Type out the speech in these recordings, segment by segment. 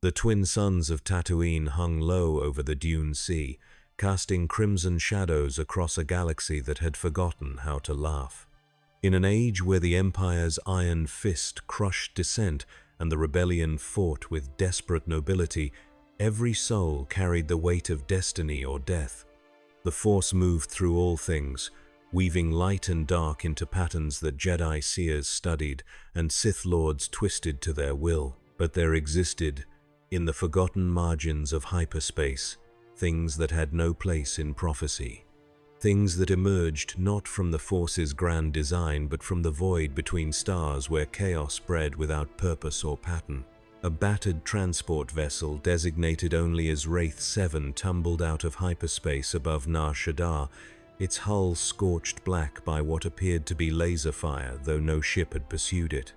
The twin suns of Tatooine hung low over the dune sea, casting crimson shadows across a galaxy that had forgotten how to laugh. In an age where the Empire's iron fist crushed dissent and the rebellion fought with desperate nobility, every soul carried the weight of destiny or death. The Force moved through all things, weaving light and dark into patterns that Jedi seers studied and Sith lords twisted to their will. But there existed, in the forgotten margins of hyperspace, things that had no place in prophecy. Things that emerged not from the Force's grand design but from the void between stars where chaos spread without purpose or pattern. A battered transport vessel designated only as Wraith 7 tumbled out of hyperspace above Nar Shaddaa, its hull scorched black by what appeared to be laser fire, though no ship had pursued it.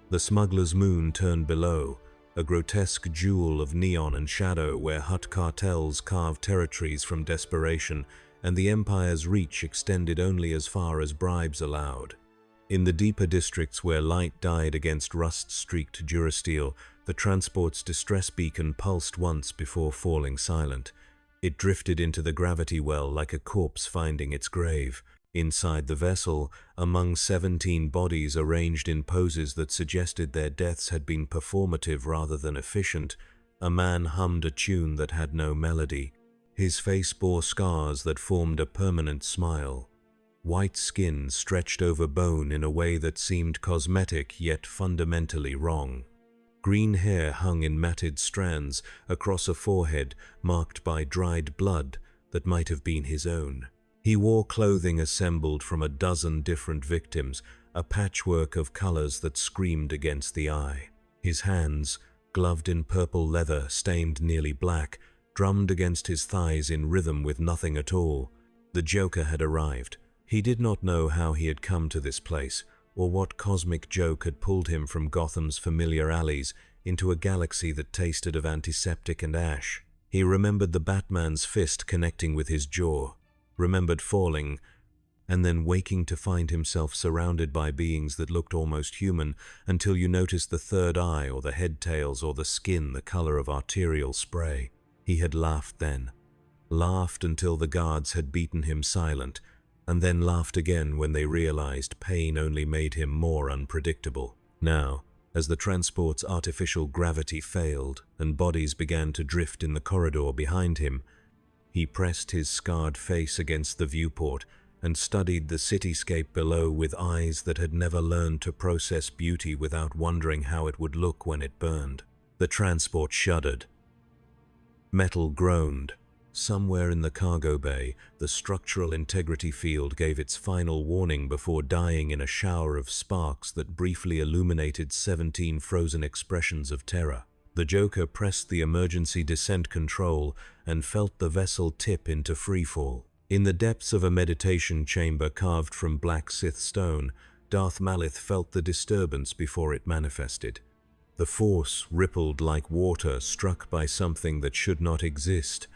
The smuggler's moon turned below, a grotesque jewel of neon and shadow where Hutt cartels carved territories from desperation, and the Empire's reach extended only as far as bribes allowed. In the deeper districts where light died against rust-streaked durasteel, the transport's distress beacon pulsed once before falling silent. It drifted into the gravity well like a corpse finding its grave. Inside the vessel, among 17 bodies arranged in poses that suggested their deaths had been performative rather than efficient, a man hummed a tune that had no melody. His face bore scars that formed a permanent smile. White skin stretched over bone in a way that seemed cosmetic yet fundamentally wrong. Green hair hung in matted strands across a forehead marked by dried blood that might have been his own. He wore clothing assembled from a dozen different victims, a patchwork of colors that screamed against the eye. His hands, gloved in purple leather stained nearly black, drummed against his thighs in rhythm with nothing at all. The Joker had arrived. He did not know how he had come to this place, or what cosmic joke had pulled him from Gotham's familiar alleys into a galaxy that tasted of antiseptic and ash. He remembered the Batman's fist connecting with his jaw, remembered falling, and then waking to find himself surrounded by beings that looked almost human, until you noticed the third eye or the head tails or the skin the color of arterial spray. He had laughed then, laughed until the guards had beaten him silent, and then laughed again when they realized pain only made him more unpredictable. Now, as the transport's artificial gravity failed and bodies began to drift in the corridor behind him, he pressed his scarred face against the viewport and studied the cityscape below with eyes that had never learned to process beauty without wondering how it would look when it burned. The transport shuddered. Metal groaned. Somewhere in the cargo bay, the structural integrity field gave its final warning before dying in a shower of sparks that briefly illuminated 17 frozen expressions of terror. The Joker pressed the emergency descent control and felt the vessel tip into freefall. In the depths of a meditation chamber carved from black Sith stone, Darth Malith felt the disturbance before it manifested. The Force rippled like water struck by something that should not exist,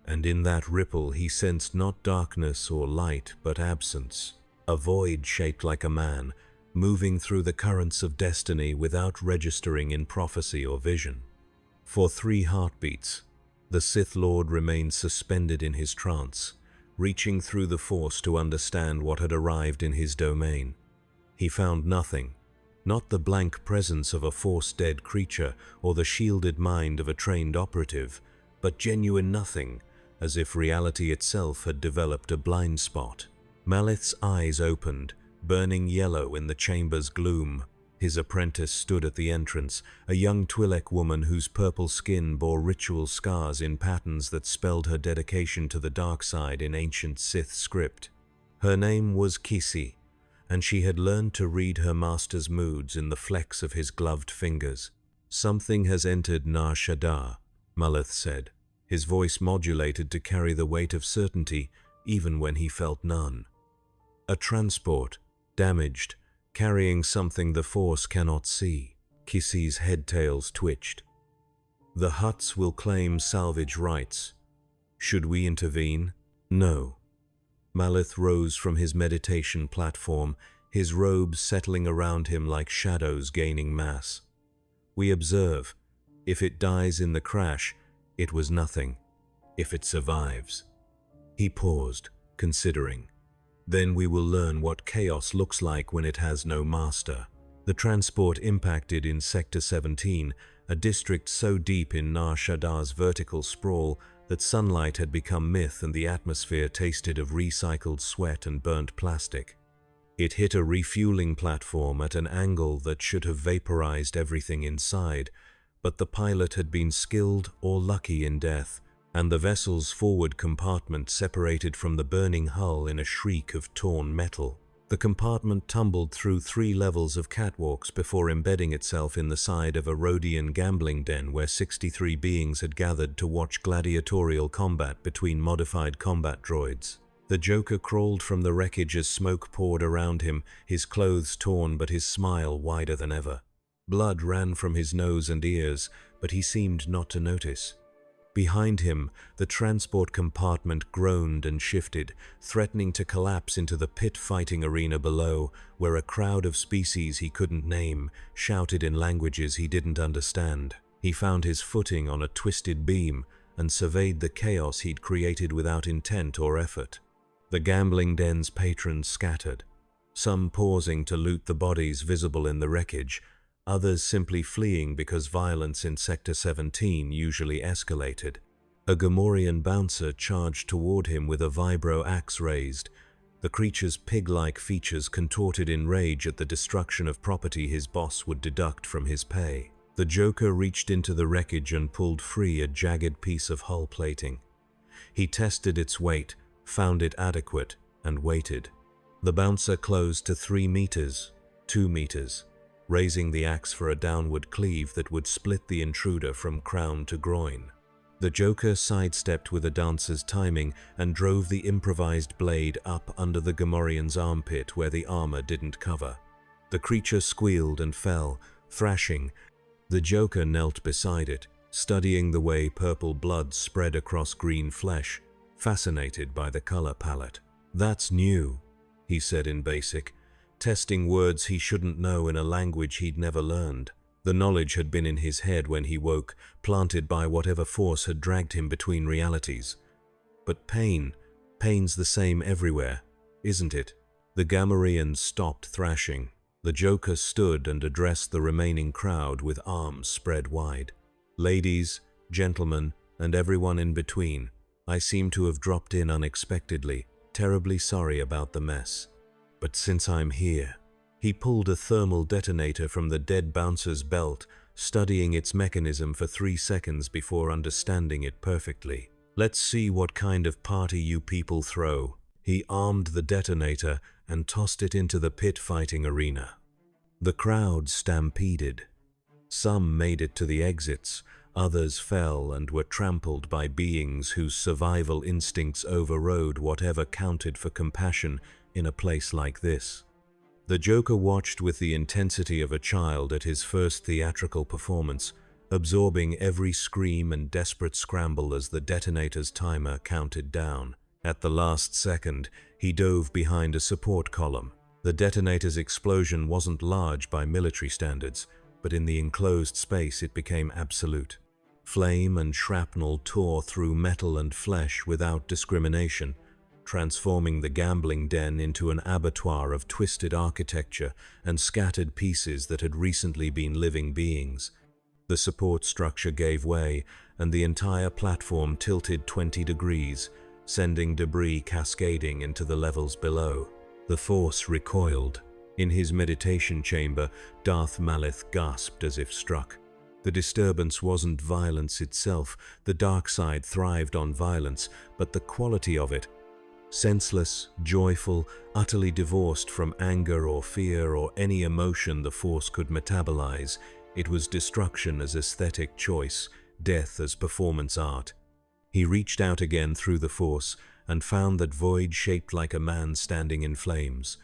and in that ripple he sensed not darkness or light but absence. A void shaped like a man, moving through the currents of destiny without registering in prophecy or vision. For 3 heartbeats, the Sith Lord remained suspended in his trance, reaching through the Force to understand what had arrived in his domain. He found nothing, not the blank presence of a Force-dead creature or the shielded mind of a trained operative, but genuine nothing, as if reality itself had developed a blind spot. Malith's eyes opened, burning yellow in the chamber's gloom. His apprentice stood at the entrance, a young Twi'lek woman whose purple skin bore ritual scars in patterns that spelled her dedication to the dark side in ancient Sith script. Her name was Kisi, and she had learned to read her master's moods in the flecks of his gloved fingers. "Something has entered Nar Shaddaa," Malith said, his voice modulated to carry the weight of certainty even when he felt none. "A transport, damaged, carrying something the Force cannot see." Kisi's head tails twitched. "The Hutts will claim salvage rights. Should we intervene?" "No." Malith rose from his meditation platform, his robes settling around him like shadows gaining mass. "We observe, If it dies in the crash, it was nothing. If it survives. He paused, considering. Then we will learn what chaos looks like when it has no master. The transport impacted in Sector 17, a district so deep in Nar Shaddah's vertical sprawl that sunlight had become myth and the atmosphere tasted of recycled sweat and burnt plastic. It hit a refueling platform at an angle that should have vaporized everything inside, but the pilot had been skilled or lucky in death, and the vessel's forward compartment separated from the burning hull in a shriek of torn metal. The compartment tumbled through 3 levels of catwalks before embedding itself in the side of a Rhodian gambling den where 63 beings had gathered to watch gladiatorial combat between modified combat droids. The Joker crawled from the wreckage as smoke poured around him, his clothes torn but his smile wider than ever. Blood ran from his nose and ears, but he seemed not to notice. Behind him, the transport compartment groaned and shifted, threatening to collapse into the pit-fighting arena below, where a crowd of species he couldn't name shouted in languages he didn't understand. He found his footing on a twisted beam and surveyed the chaos he'd created without intent or effort. The gambling den's patrons scattered, some pausing to loot the bodies visible in the wreckage, others simply fleeing because violence in Sector 17 usually escalated. A Gamorrean bouncer charged toward him with a vibro axe raised, the creature's pig-like features contorted in rage at the destruction of property his boss would deduct from his pay. The Joker reached into the wreckage and pulled free a jagged piece of hull plating. He tested its weight, found it adequate, and waited. The bouncer closed to 3 meters, 2 meters, raising the axe for a downward cleave that would split the intruder from crown to groin. The Joker sidestepped with a dancer's timing and drove the improvised blade up under the Gamorrean's armpit where the armor didn't cover. The creature squealed and fell, thrashing. The Joker knelt beside it, studying the way purple blood spread across green flesh, fascinated by the color palette. "That's new," he said in Basic, testing words he shouldn't know in a language he'd never learned. The knowledge had been in his head when he woke, planted by whatever force had dragged him between realities. But pain's the same everywhere, isn't it? The Gamorreans stopped thrashing. The Joker stood and addressed the remaining crowd with arms spread wide. "Ladies, gentlemen, and everyone in between, I seem to have dropped in unexpectedly, terribly sorry about the mess. But since I'm here..." He pulled a thermal detonator from the dead bouncer's belt, studying its mechanism for 3 seconds before understanding it perfectly. "Let's see what kind of party you people throw." He armed the detonator and tossed it into the pit-fighting arena. The crowd stampeded. Some made it to the exits, others fell and were trampled by beings whose survival instincts overrode whatever counted for compassion in a place like this. The Joker watched with the intensity of a child at his first theatrical performance, absorbing every scream and desperate scramble as the detonator's timer counted down. At the last second, he dove behind a support column. The detonator's explosion wasn't large by military standards, but in the enclosed space it became absolute. Flame and shrapnel tore through metal and flesh without discrimination, transforming the gambling den into an abattoir of twisted architecture and scattered pieces that had recently been living beings. The support structure gave way, and the entire platform tilted 20 degrees, sending debris cascading into the levels below. The Force recoiled. In his meditation chamber, Darth Malith gasped as if struck. The disturbance wasn't violence itself. The dark side thrived on violence, but the quality of it, senseless, joyful, utterly divorced from anger or fear or any emotion the Force could metabolize. It was destruction as aesthetic choice, death as performance art. He reached out again through the Force and found that void shaped like a man standing in flames.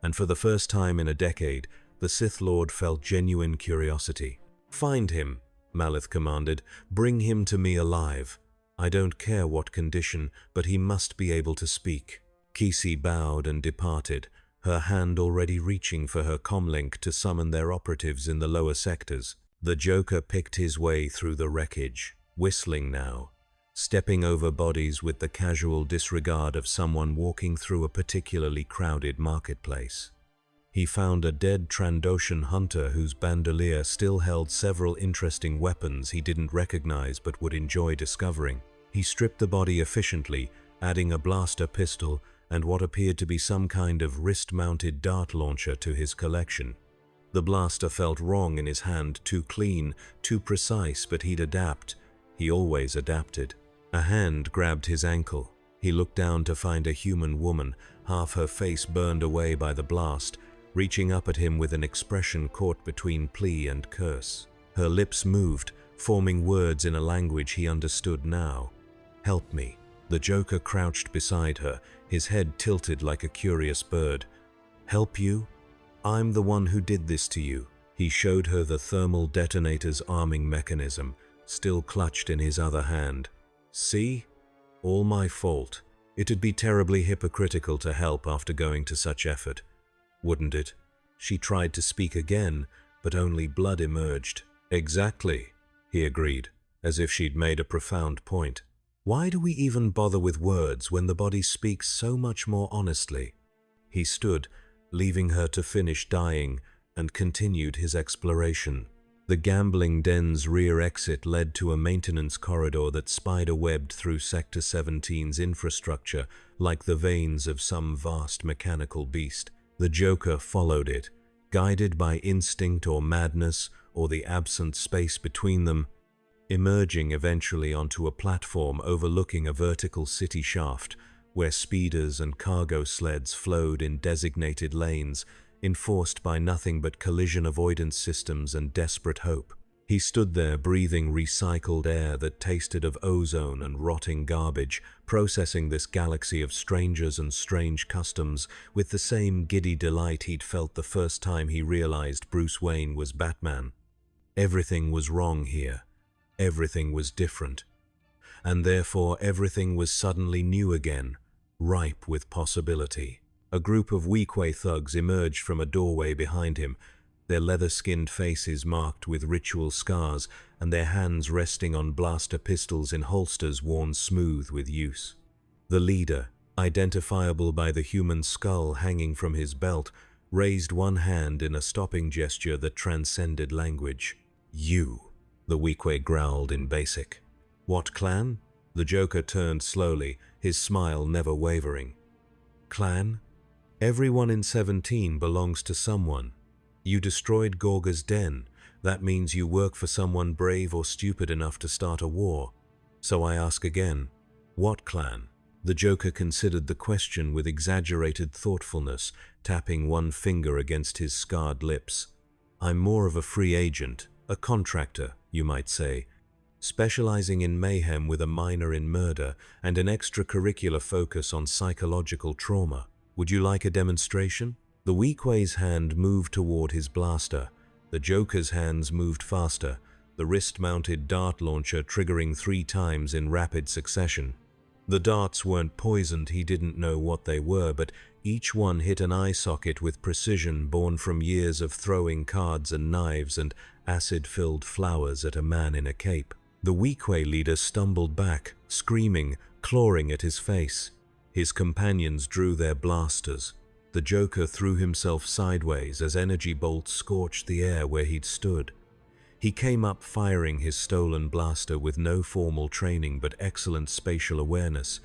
And for the first time in a decade, the Sith Lord felt genuine curiosity. "Find him," Malith commanded. "Bring him to me alive. I don't care what condition, but he must be able to speak." Kisi bowed and departed, her hand already reaching for her comlink to summon their operatives in the lower sectors. The Joker picked his way through the wreckage, whistling now, stepping over bodies with the casual disregard of someone walking through a particularly crowded marketplace. He found a dead Trandoshan hunter whose bandolier still held several interesting weapons he didn't recognize but would enjoy discovering. He stripped the body efficiently, adding a blaster pistol and what appeared to be some kind of wrist-mounted dart launcher to his collection. The blaster felt wrong in his hand, too clean, too precise, but he'd adapt. He always adapted. A hand grabbed his ankle. He looked down to find a human woman, half her face burned away by the blast, reaching up at him with an expression caught between plea and curse. Her lips moved, forming words in a language he understood now. "Help me." The Joker crouched beside her, his head tilted like a curious bird. "Help you? I'm the one who did this to you." He showed her the thermal detonator's arming mechanism, still clutched in his other hand. "See? All my fault. It'd be terribly hypocritical to help after going to such effort, wouldn't it?" She tried to speak again, but only blood emerged. "Exactly," he agreed, as if she'd made a profound point. "Why do we even bother with words when the body speaks so much more honestly?" He stood, leaving her to finish dying, and continued his exploration. The gambling den's rear exit led to a maintenance corridor that spider-webbed through Sector 17's infrastructure like the veins of some vast mechanical beast. The Joker followed it, guided by instinct or madness or the absent space between them, emerging eventually onto a platform overlooking a vertical city shaft where speeders and cargo sleds flowed in designated lanes, enforced by nothing but collision avoidance systems and desperate hope. He stood there breathing recycled air that tasted of ozone and rotting garbage, processing this galaxy of strangers and strange customs with the same giddy delight he'd felt the first time he realized Bruce Wayne was Batman. Everything was wrong here. Everything was different. And therefore everything was suddenly new again, ripe with possibility. A group of Weequay thugs emerged from a doorway behind him, their leather-skinned faces marked with ritual scars and their hands resting on blaster pistols in holsters worn smooth with use. The leader, identifiable by the human skull hanging from his belt, raised one hand in a stopping gesture that transcended language. "You," the Weequay growled in Basic. "What clan?" The Joker turned slowly, his smile never wavering. "Clan? Everyone in 17 belongs to someone. You destroyed Gorga's den. That means you work for someone brave or stupid enough to start a war. So I ask again, what clan?" The Joker considered the question with exaggerated thoughtfulness, tapping one finger against his scarred lips. "I'm more of a free agent, a contractor, you might say, specializing in mayhem with a minor in murder and an extracurricular focus on psychological trauma. Would you like a demonstration?" The Weequay's hand moved toward his blaster. The Joker's hands moved faster, the wrist-mounted dart launcher triggering 3 times in rapid succession. The darts weren't poisoned, he didn't know what they were, but each one hit an eye socket with precision born from years of throwing cards and knives and acid-filled flowers at a man in a cape. The Weequay leader stumbled back, screaming, clawing at his face. His companions drew their blasters. The Joker threw himself sideways as energy bolts scorched the air where he'd stood. He came up firing his stolen blaster with no formal training but excellent spatial awareness,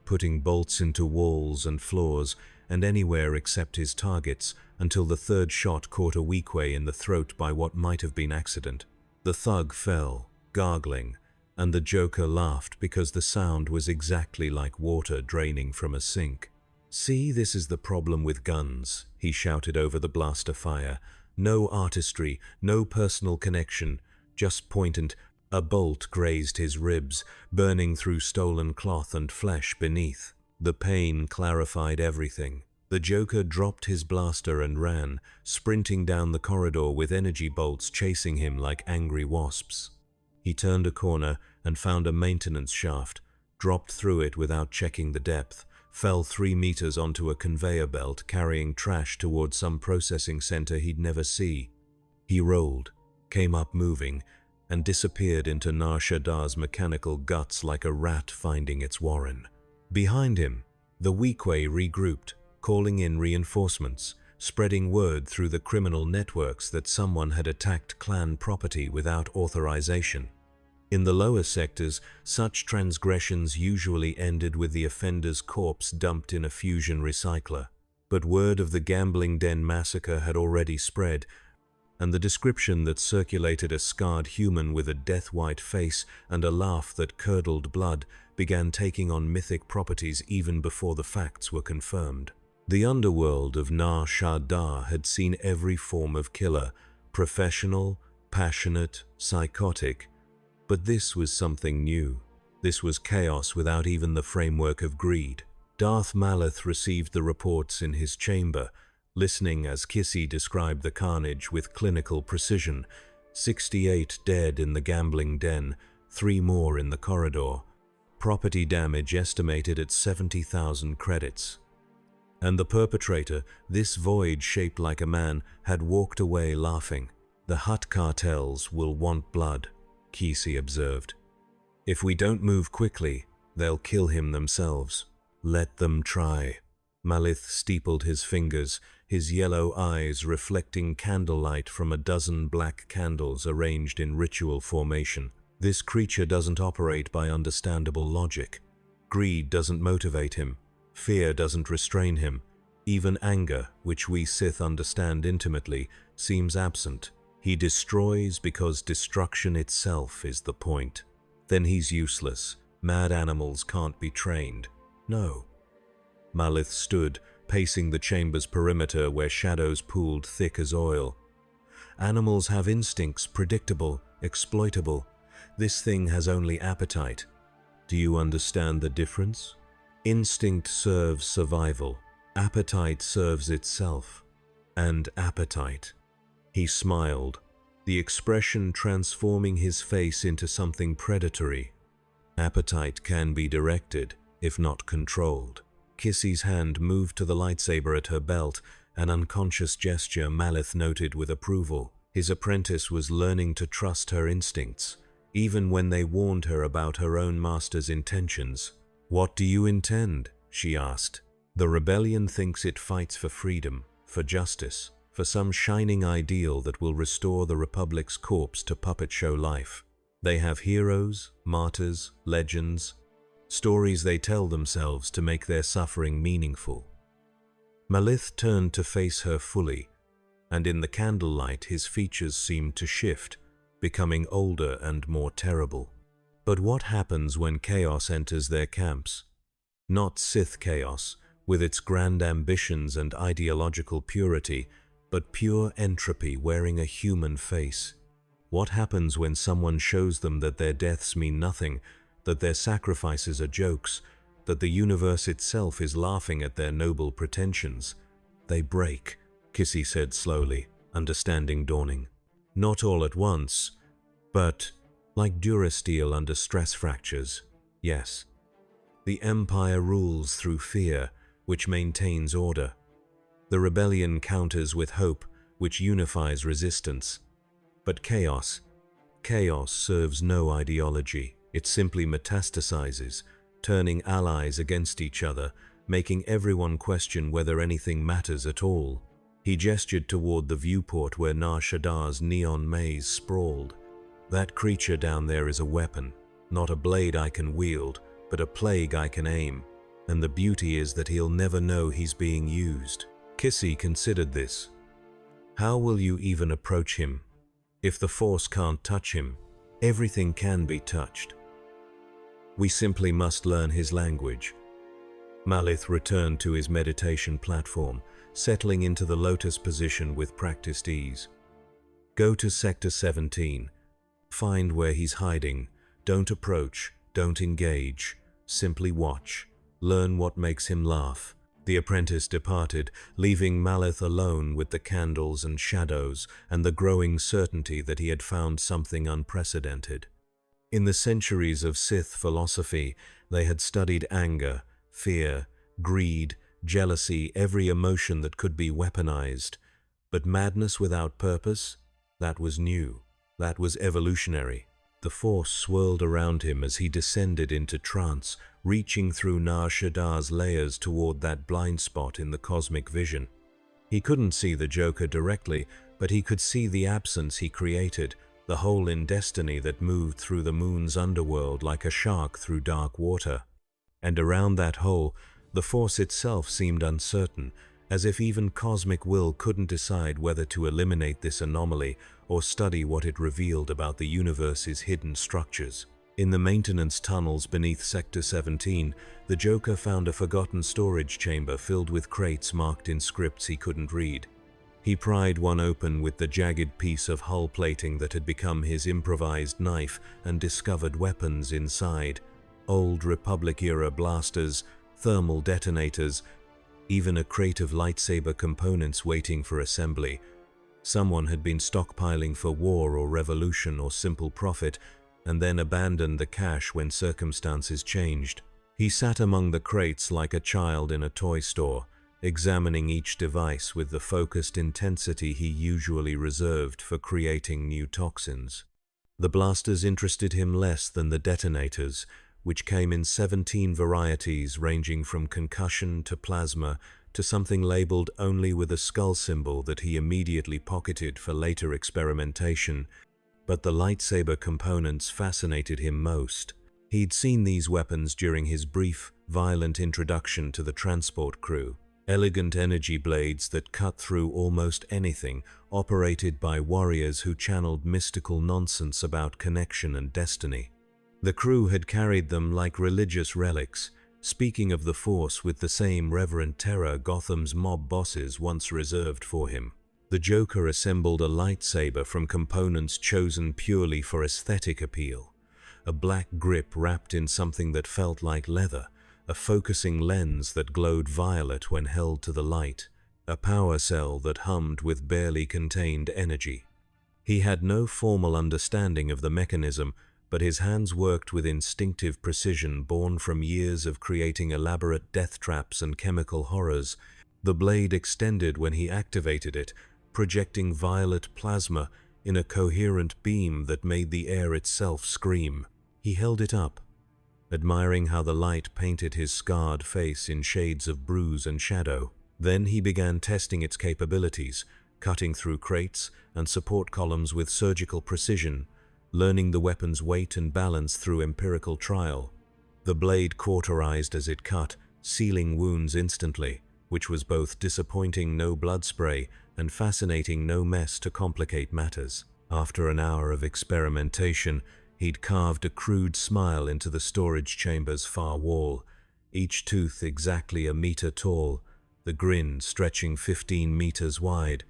putting bolts into walls and floors and anywhere except his targets until the third shot caught a Weequay in the throat by what might have been accident. The thug fell, gargling, and the Joker laughed because the sound was exactly like water draining from a sink. "See, this is the problem with guns," he shouted over the blaster fire. "No artistry, no personal connection, just point and..." A bolt grazed his ribs, burning through stolen cloth and flesh beneath. The pain clarified everything. The Joker dropped his blaster and ran, sprinting down the corridor with energy bolts chasing him like angry wasps. He turned a corner and found a maintenance shaft, dropped through it without checking the depth, fell 3 meters onto a conveyor belt carrying trash toward some processing center he'd never see. He rolled, came up moving, and disappeared into Nar Shaddaa's mechanical guts like a rat finding its warren. Behind him, the Weequay regrouped, calling in reinforcements, spreading word through the criminal networks that someone had attacked clan property without authorization. In the lower sectors, such transgressions usually ended with the offender's corpse dumped in a fusion recycler. But word of the gambling den massacre had already spread, and the description that circulated a scarred human with a death-white face and a laugh that curdled blood began taking on mythic properties even before the facts were confirmed. The underworld of Nar Shaddaa had seen every form of killer, professional, passionate, psychotic, but this was something new. This was chaos without even the framework of greed. Darth Malith received the reports in his chamber, listening as Kissy described the carnage with clinical precision. 68 dead in the gambling den, 3 more in the corridor. Property damage estimated at 70,000 credits. And the perpetrator, this void shaped like a man, had walked away laughing. The Hutt cartels will want blood, Kissy observed. If we don't move quickly, they'll kill him themselves. Let them try. Malith steepled his fingers, his yellow eyes reflecting candlelight from a dozen black candles arranged in ritual formation. This creature doesn't operate by understandable logic. Greed doesn't motivate him. Fear doesn't restrain him. Even anger, which we Sith understand intimately, seems absent. He destroys because destruction itself is the point. Then he's useless. Mad animals can't be trained. No. Malith stood, pacing the chamber's perimeter where shadows pooled thick as oil. Animals have instincts, predictable, exploitable. This thing has only appetite. Do you understand the difference? Instinct serves survival. Appetite serves itself. And appetite. He smiled, the expression transforming his face into something predatory. Appetite can be directed, if not controlled. Kissy's hand moved to the lightsaber at her belt, an unconscious gesture Malith noted with approval. His apprentice was learning to trust her instincts, even when they warned her about her own master's intentions. "What do you intend?" she asked. "The rebellion thinks it fights for freedom, for justice, for some shining ideal that will restore the Republic's corpse to puppet show life. They have heroes, martyrs, legends, stories they tell themselves to make their suffering meaningful." Malith turned to face her fully, and in the candlelight his features seemed to shift, becoming older and more terrible. But what happens when chaos enters their camps? Not Sith chaos, with its grand ambitions and ideological purity, but pure entropy wearing a human face. What happens when someone shows them that their deaths mean nothing, that their sacrifices are jokes, that the universe itself is laughing at their noble pretensions? They break, Kissy said slowly, understanding dawning. Not all at once, but like durasteel under stress fractures, yes. The Empire rules through fear, which maintains order. The rebellion counters with hope, which unifies resistance. But chaos serves no ideology. It simply metastasizes, turning allies against each other, making everyone question whether anything matters at all. He gestured toward the viewport where Nar Shaddaa's neon maze sprawled. "That creature down there is a weapon, not a blade I can wield, but a plague I can aim. And the beauty is that he'll never know he's being used." Kissy considered this. How will you even approach him? If the Force can't touch him, everything can be touched. We simply must learn his language. Malith returned to his meditation platform, settling into the lotus position with practiced ease. Go to Sector 17. Find where he's hiding. Don't approach, don't engage. Simply watch. Learn what makes him laugh. The apprentice departed, leaving Malith alone with the candles and shadows and the growing certainty that he had found something unprecedented. In the centuries of Sith philosophy, they had studied anger, fear, greed, jealousy, every emotion that could be weaponized. But madness without purpose? That was new. That was evolutionary. The Force swirled around him as he descended into trance, reaching through Nar Shaddaa's layers toward that blind spot in the cosmic vision. He couldn't see the Joker directly, but he could see the absence he created, the hole in destiny that moved through the moon's underworld like a shark through dark water. And around that hole, the Force itself seemed uncertain, as if even cosmic will couldn't decide whether to eliminate this anomaly or study what it revealed about the universe's hidden structures. In the maintenance tunnels beneath Sector 17, the Joker found a forgotten storage chamber filled with crates marked in scripts he couldn't read. He pried one open with the jagged piece of hull plating that had become his improvised knife and discovered weapons inside. Old Republic-era blasters, thermal detonators, even a crate of lightsaber components waiting for assembly. Someone had been stockpiling for war or revolution or simple profit, and then abandoned the cache when circumstances changed. He sat among the crates like a child in a toy store, examining each device with the focused intensity he usually reserved for creating new toxins. The blasters interested him less than the detonators, which came in 17 varieties ranging from concussion to plasma to something labeled only with a skull symbol that he immediately pocketed for later experimentation. But the lightsaber components fascinated him most. He'd seen these weapons during his brief, violent introduction to the transport crew. Elegant energy blades that cut through almost anything, operated by warriors who channeled mystical nonsense about connection and destiny. The crew had carried them like religious relics, speaking of the Force with the same reverent terror Gotham's mob bosses once reserved for him. The Joker assembled a lightsaber from components chosen purely for aesthetic appeal. A black grip wrapped in something that felt like leather, a focusing lens that glowed violet when held to the light, a power cell that hummed with barely contained energy. He had no formal understanding of the mechanism, but his hands worked with instinctive precision born from years of creating elaborate death traps and chemical horrors. The blade extended when he activated it, projecting violet plasma in a coherent beam that made the air itself scream. He held it up, admiring how the light painted his scarred face in shades of bruise and shadow. Then he began testing its capabilities, cutting through crates and support columns with surgical precision, learning the weapon's weight and balance through empirical trial. The blade cauterized as it cut, sealing wounds instantly, which was both disappointing no blood spray and fascinating no mess to complicate matters. After an hour of experimentation, he'd carved a crude smile into the storage chamber's far wall, each tooth exactly a meter tall, the grin stretching 15 meters wide.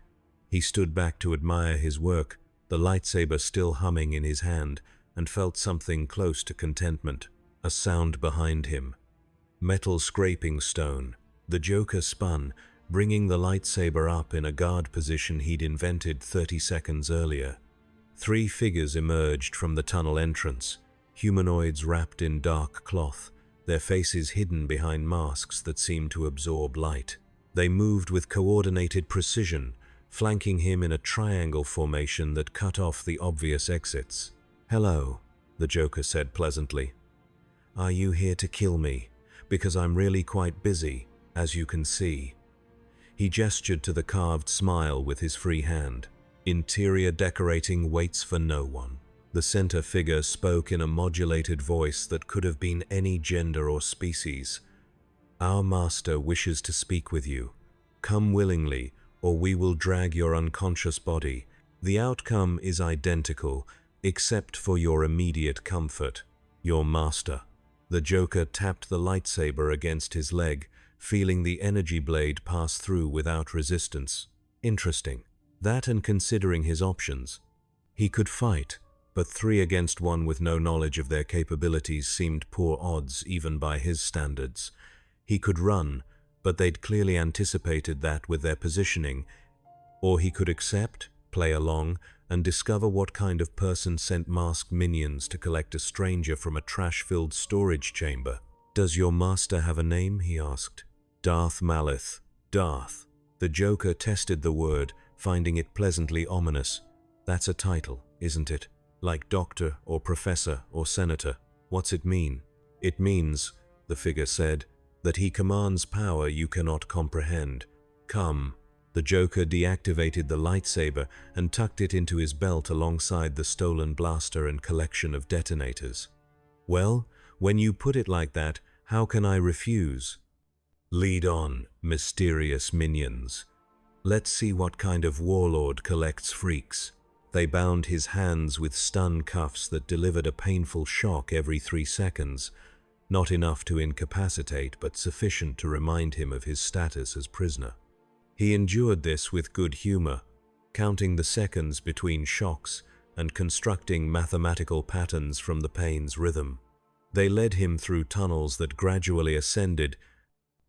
He stood back to admire his work, the lightsaber still humming in his hand, and felt something close to contentment. A sound behind him. Metal scraping stone. The Joker spun, bringing the lightsaber up in a guard position he'd invented 30 seconds earlier. 3 figures emerged from the tunnel entrance, humanoids wrapped in dark cloth, their faces hidden behind masks that seemed to absorb light. They moved with coordinated precision, flanking him in a triangle formation that cut off the obvious exits. "Hello," the Joker said pleasantly. "Are you here to kill me? Because I'm really quite busy, as you can see." He gestured to the carved smile with his free hand. "Interior decorating waits for no one." The center figure spoke in a modulated voice that could have been any gender or species. "Our master wishes to speak with you. Come willingly, or we will drag your unconscious body. The outcome is identical, except for your immediate comfort. Your master." The Joker tapped the lightsaber against his leg, feeling the energy blade pass through without resistance. Interesting. That, and considering his options. He could fight, but 3 against 1 with no knowledge of their capabilities seemed poor odds even by his standards. He could run, but they'd clearly anticipated that with their positioning. Or he could accept, play along, and discover what kind of person sent masked minions to collect a stranger from a trash-filled storage chamber. "Does your master have a name?" he asked. "Darth Malith." Darth. The Joker tested the word, finding it pleasantly ominous. That's a title, isn't it? Like doctor or professor or senator. What's it mean? It means, the figure said, that he commands power you cannot comprehend. Come. The Joker deactivated the lightsaber and tucked it into his belt alongside the stolen blaster and collection of detonators. Well, when you put it like that, how can I refuse? Lead on, mysterious minions. Let's see what kind of warlord collects freaks. They bound his hands with stun cuffs that delivered a painful shock every 3 seconds, not enough to incapacitate but sufficient to remind him of his status as prisoner. He endured this with good humor, counting the seconds between shocks and constructing mathematical patterns from the pain's rhythm. They led him through tunnels that gradually ascended,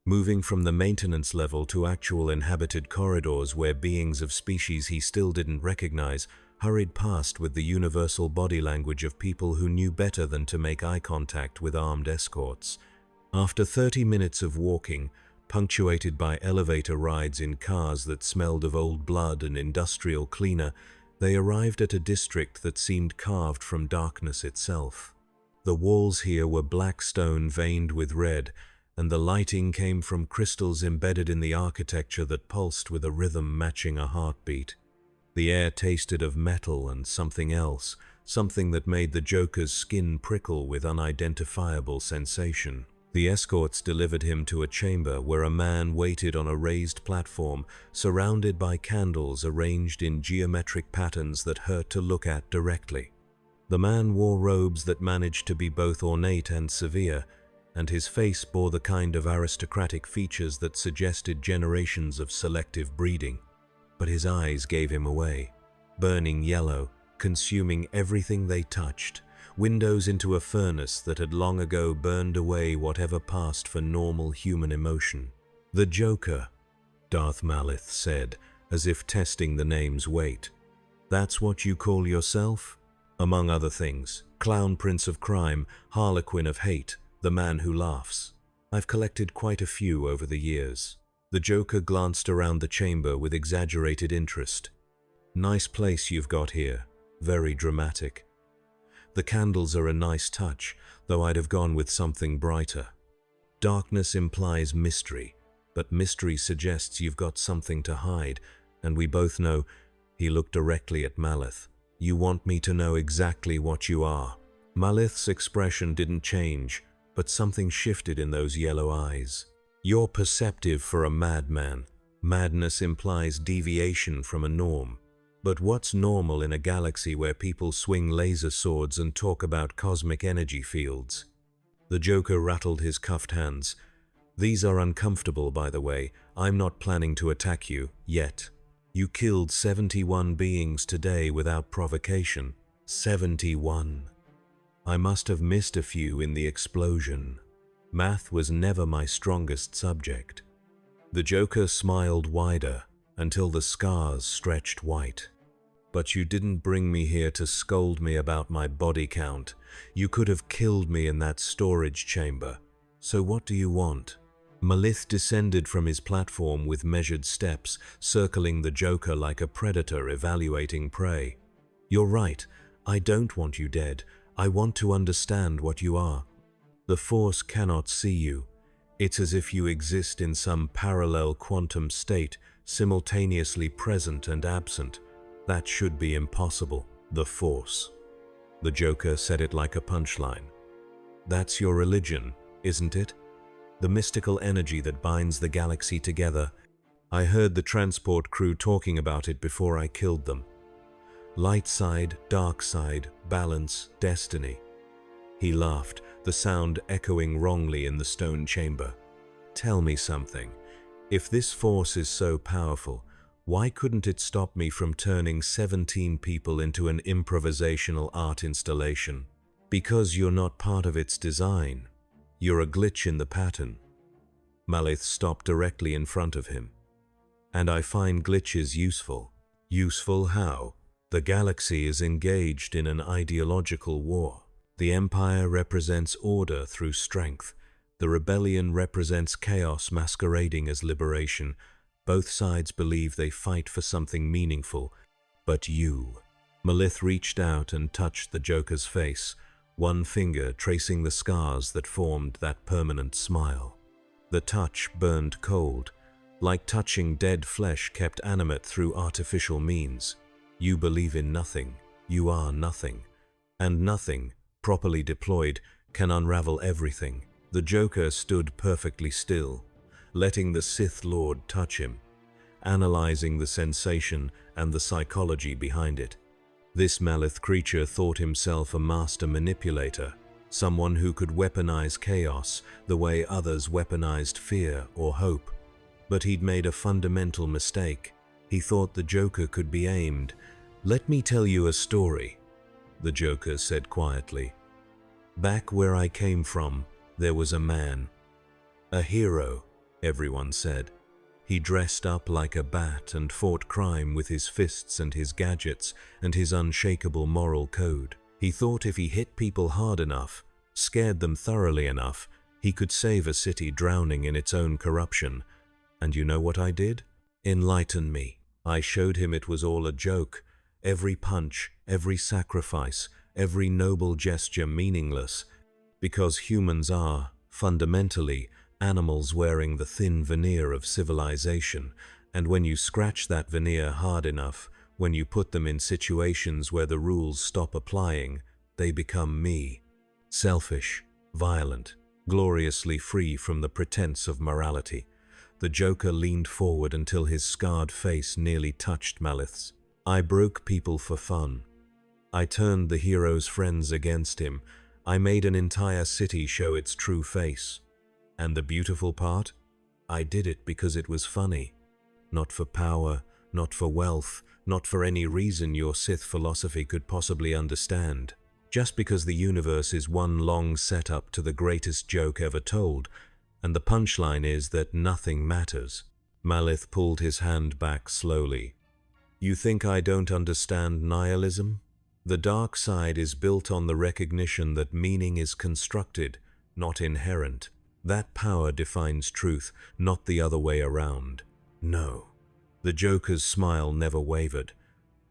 moving from the maintenance level to actual inhabited corridors where beings of species he still didn't recognize hurried past with the universal body language of people who knew better than to make eye contact with armed escorts. After 30 minutes of walking, punctuated by elevator rides in cars that smelled of old blood and industrial cleaner, they arrived at a district that seemed carved from darkness itself. The walls here were black stone veined with red, and the lighting came from crystals embedded in the architecture that pulsed with a rhythm matching a heartbeat. The air tasted of metal and something else, something that made the Joker's skin prickle with unidentifiable sensation. The escorts delivered him to a chamber where a man waited on a raised platform, surrounded by candles arranged in geometric patterns that hurt to look at directly. The man wore robes that managed to be both ornate and severe, and his face bore the kind of aristocratic features that suggested generations of selective breeding. But his eyes gave him away, burning yellow, consuming everything they touched. Windows into a furnace that had long ago burned away whatever passed for normal human emotion. "The Joker," Darth Malith said, as if testing the name's weight. "That's what you call yourself?" "Among other things. Clown Prince of Crime, Harlequin of Hate, the man who laughs. I've collected quite a few over the years." The Joker glanced around the chamber with exaggerated interest. "Nice place you've got here. Very dramatic. The candles are a nice touch, though I'd have gone with something brighter. Darkness implies mystery, but mystery suggests you've got something to hide, and we both know," he looked directly at Malith, "you want me to know exactly what you are." Malith's expression didn't change, but something shifted in those yellow eyes. "You're perceptive for a madman. Madness implies deviation from a norm. But what's normal in a galaxy where people swing laser swords and talk about cosmic energy fields?" The Joker rattled his cuffed hands. "These are uncomfortable, by the way. I'm not planning to attack you, yet. You killed 71 beings today without provocation. 71. I must have missed a few in the explosion. Math was never my strongest subject." The Joker smiled wider until the scars stretched white. "But you didn't bring me here to scold me about my body count. You could have killed me in that storage chamber. So what do you want?" Malith descended from his platform with measured steps, circling the Joker like a predator evaluating prey. "You're right. I don't want you dead. I want to understand what you are. The Force cannot see you. It's as if you exist in some parallel quantum state, simultaneously present and absent. That should be impossible." "The Force." The Joker said it like a punchline. "That's your religion, isn't it? The mystical energy that binds the galaxy together. I heard the transport crew talking about it before I killed them. Light side, dark side, balance, destiny." He laughed, the sound echoing wrongly in the stone chamber. "Tell me something. If this force is so powerful, why couldn't it stop me from turning 17 people into an improvisational art installation? Because you're not part of its design. You're a glitch in the pattern." Malith stopped directly in front of him. "And I find glitches useful." "Useful how?" "The galaxy is engaged in an ideological war. The Empire represents order through strength. The rebellion represents chaos masquerading as liberation. Both sides believe they fight for something meaningful, but you Malith reached out and touched the Joker's face, one finger tracing the scars that formed that permanent smile. The touch burned cold, like touching dead flesh kept animate through artificial means. You believe in nothing, you are nothing. And nothing, properly deployed, can unravel everything. The Joker stood perfectly still, letting the Sith Lord touch him, analyzing the sensation and the psychology behind it. This Malith creature thought himself a master manipulator, someone who could weaponize chaos the way others weaponized fear or hope. But he'd made a fundamental mistake. He thought the Joker could be aimed. "Let me tell you a story," the Joker said quietly. "Back where I came from, there was a man. A hero," everyone said. He dressed up like a bat and fought crime with his fists and his gadgets and his unshakable moral code. He thought if he hit people hard enough, scared them thoroughly enough, he could save a city drowning in its own corruption. And you know what I did? Enlighten me. I showed him it was all a joke. Every punch, every sacrifice, every noble gesture meaningless. Because humans are, fundamentally, animals wearing the thin veneer of civilization, and when you scratch that veneer hard enough, when you put them in situations where the rules stop applying, they become me. Selfish, violent, gloriously free from the pretense of morality. The Joker leaned forward until his scarred face nearly touched Malith's. I broke people for fun. I turned the hero's friends against him. I made an entire city show its true face. And the beautiful part? I did it because it was funny. Not for power, not for wealth, not for any reason your Sith philosophy could possibly understand. Just because the universe is one long setup to the greatest joke ever told, and the punchline is that nothing matters. Malith pulled his hand back slowly. You think I don't understand nihilism? The dark side is built on the recognition that meaning is constructed, not inherent. That power defines truth, not the other way around. No. The Joker's smile never wavered.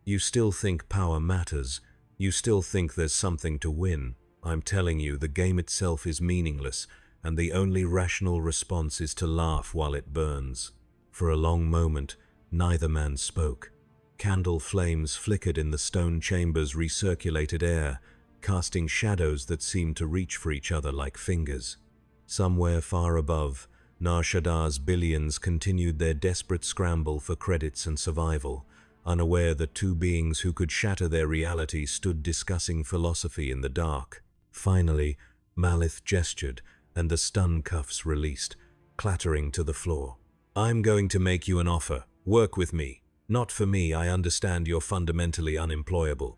You still think power matters. You still think there's something to win. I'm telling you, the game itself is meaningless, and the only rational response is to laugh while it burns. For a long moment, neither man spoke. Candle flames flickered in the stone chamber's recirculated air, casting shadows that seemed to reach for each other like fingers. Somewhere far above, Nar Shaddaa's billions continued their desperate scramble for credits and survival, unaware that two beings who could shatter their reality stood discussing philosophy in the dark. Finally, Malith gestured, and the stun cuffs released, clattering to the floor. I'm going to make you an offer. Work with me. Not for me, I understand you're fundamentally unemployable.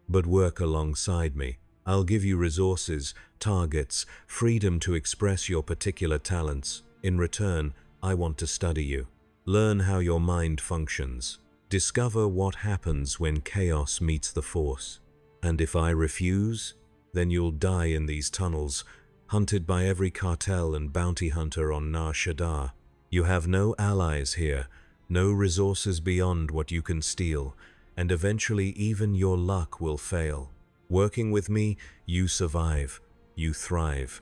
But work alongside me. I'll give you resources, targets, freedom to express your particular talents. In return, I want to study you. Learn how your mind functions. Discover what happens when chaos meets the Force. And if I refuse, then you'll die in these tunnels, hunted by every cartel and bounty hunter on Nar Shaddaa. You have no allies here, no resources beyond what you can steal, and eventually even your luck will fail. Working with me, you survive, you thrive.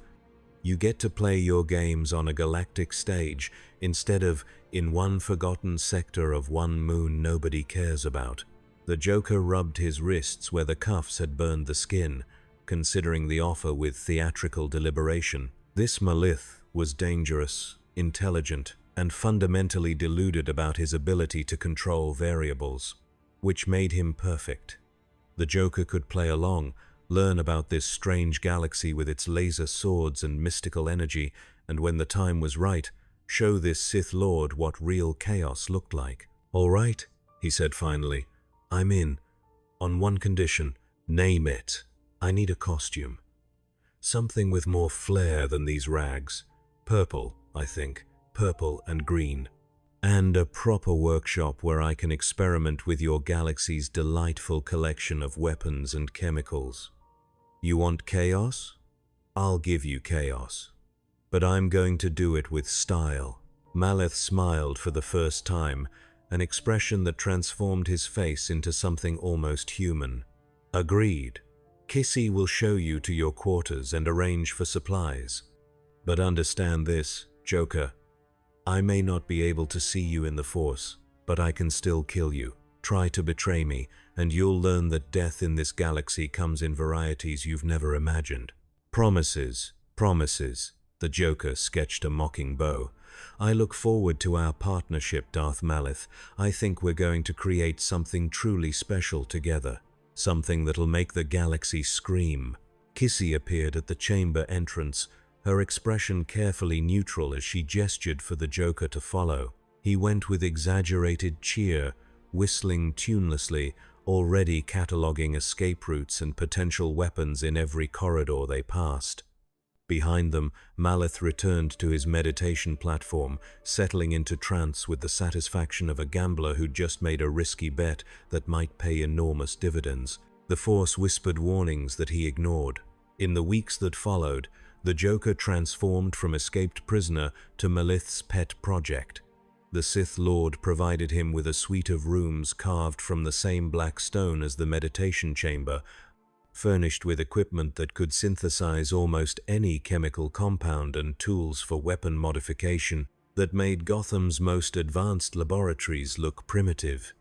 You get to play your games on a galactic stage instead of in one forgotten sector of one moon nobody cares about. The Joker rubbed his wrists where the cuffs had burned the skin, considering the offer with theatrical deliberation. This Malith was dangerous, intelligent, and fundamentally deluded about his ability to control variables, which made him perfect. The Joker could play along, learn about this strange galaxy with its laser swords and mystical energy, and when the time was right, show this Sith Lord what real chaos looked like. All right, he said finally, I'm in. On one condition. Name it. I need a costume. Something with more flair than these rags. Purple, I think. Purple and green. And a proper workshop where I can experiment with your galaxy's delightful collection of weapons and chemicals. You want chaos? I'll give you chaos. But I'm going to do it with style. Malith smiled for the first time, an expression that transformed his face into something almost human. "Agreed. Kissy will show you to your quarters and arrange for supplies. But understand this, Joker. I may not be able to see you in the Force, but I can still kill you. Try to betray me, and you'll learn that death in this galaxy comes in varieties you've never imagined." "Promises, promises," the Joker sketched a mocking bow. "I look forward to our partnership, Darth Malith. I think we're going to create something truly special together. Something that'll make the galaxy scream." Kissy appeared at the chamber entrance, her expression carefully neutral as she gestured for the Joker to follow. He went with exaggerated cheer, whistling tunelessly, already cataloging escape routes and potential weapons in every corridor they passed. Behind them, Malith returned to his meditation platform, settling into trance with the satisfaction of a gambler who'd just made a risky bet that might pay enormous dividends. The Force whispered warnings that he ignored. In the weeks that followed, the Joker transformed from escaped prisoner to Malith's pet project. The Sith Lord provided him with a suite of rooms carved from the same black stone as the meditation chamber, furnished with equipment that could synthesize almost any chemical compound and tools for weapon modification that made Gotham's most advanced laboratories look primitive.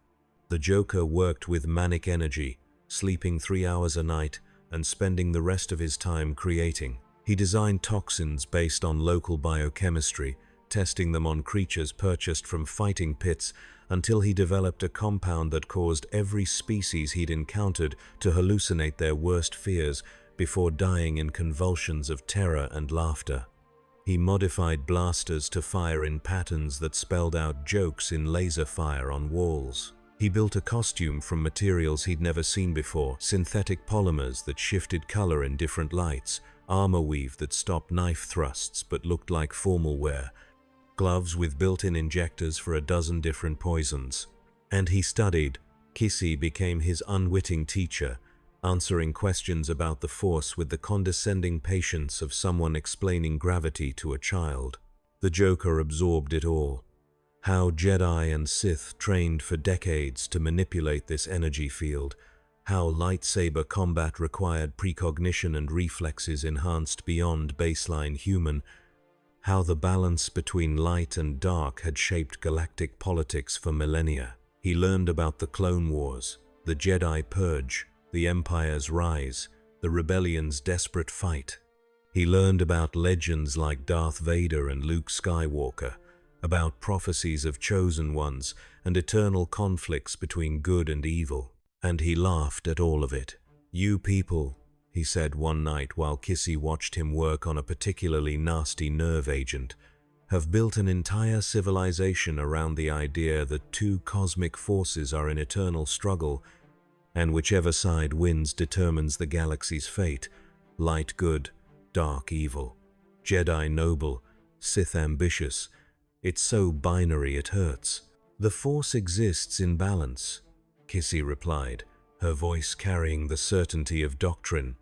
The Joker worked with manic energy, sleeping 3 hours a night and spending the rest of his time creating. He designed toxins based on local biochemistry, testing them on creatures purchased from fighting pits until he developed a compound that caused every species he'd encountered to hallucinate their worst fears before dying in convulsions of terror and laughter. He modified blasters to fire in patterns that spelled out jokes in laser fire on walls. He built a costume from materials he'd never seen before, synthetic polymers that shifted color in different lights, armor weave that stopped knife thrusts but looked like formal wear, gloves with built-in injectors for a dozen different poisons. And he studied. Kissy became his unwitting teacher, answering questions about the Force with the condescending patience of someone explaining gravity to a child. The Joker absorbed it all. How Jedi and Sith trained for decades to manipulate this energy field, how lightsaber combat required precognition and reflexes enhanced beyond baseline human, how the balance between light and dark had shaped galactic politics for millennia. He learned about the Clone Wars, the Jedi Purge, the Empire's rise, the Rebellion's desperate fight. He learned about legends like Darth Vader and Luke Skywalker, about prophecies of chosen ones and eternal conflicts between good and evil. And he laughed at all of it. "You people," he said one night while Kissy watched him work on a particularly nasty nerve agent, "have built an entire civilization around the idea that two cosmic forces are in eternal struggle, and whichever side wins determines the galaxy's fate. Light good, dark evil, Jedi noble, Sith ambitious. It's so binary it hurts. The Force exists in balance," Kissy replied, her voice carrying the certainty of doctrine.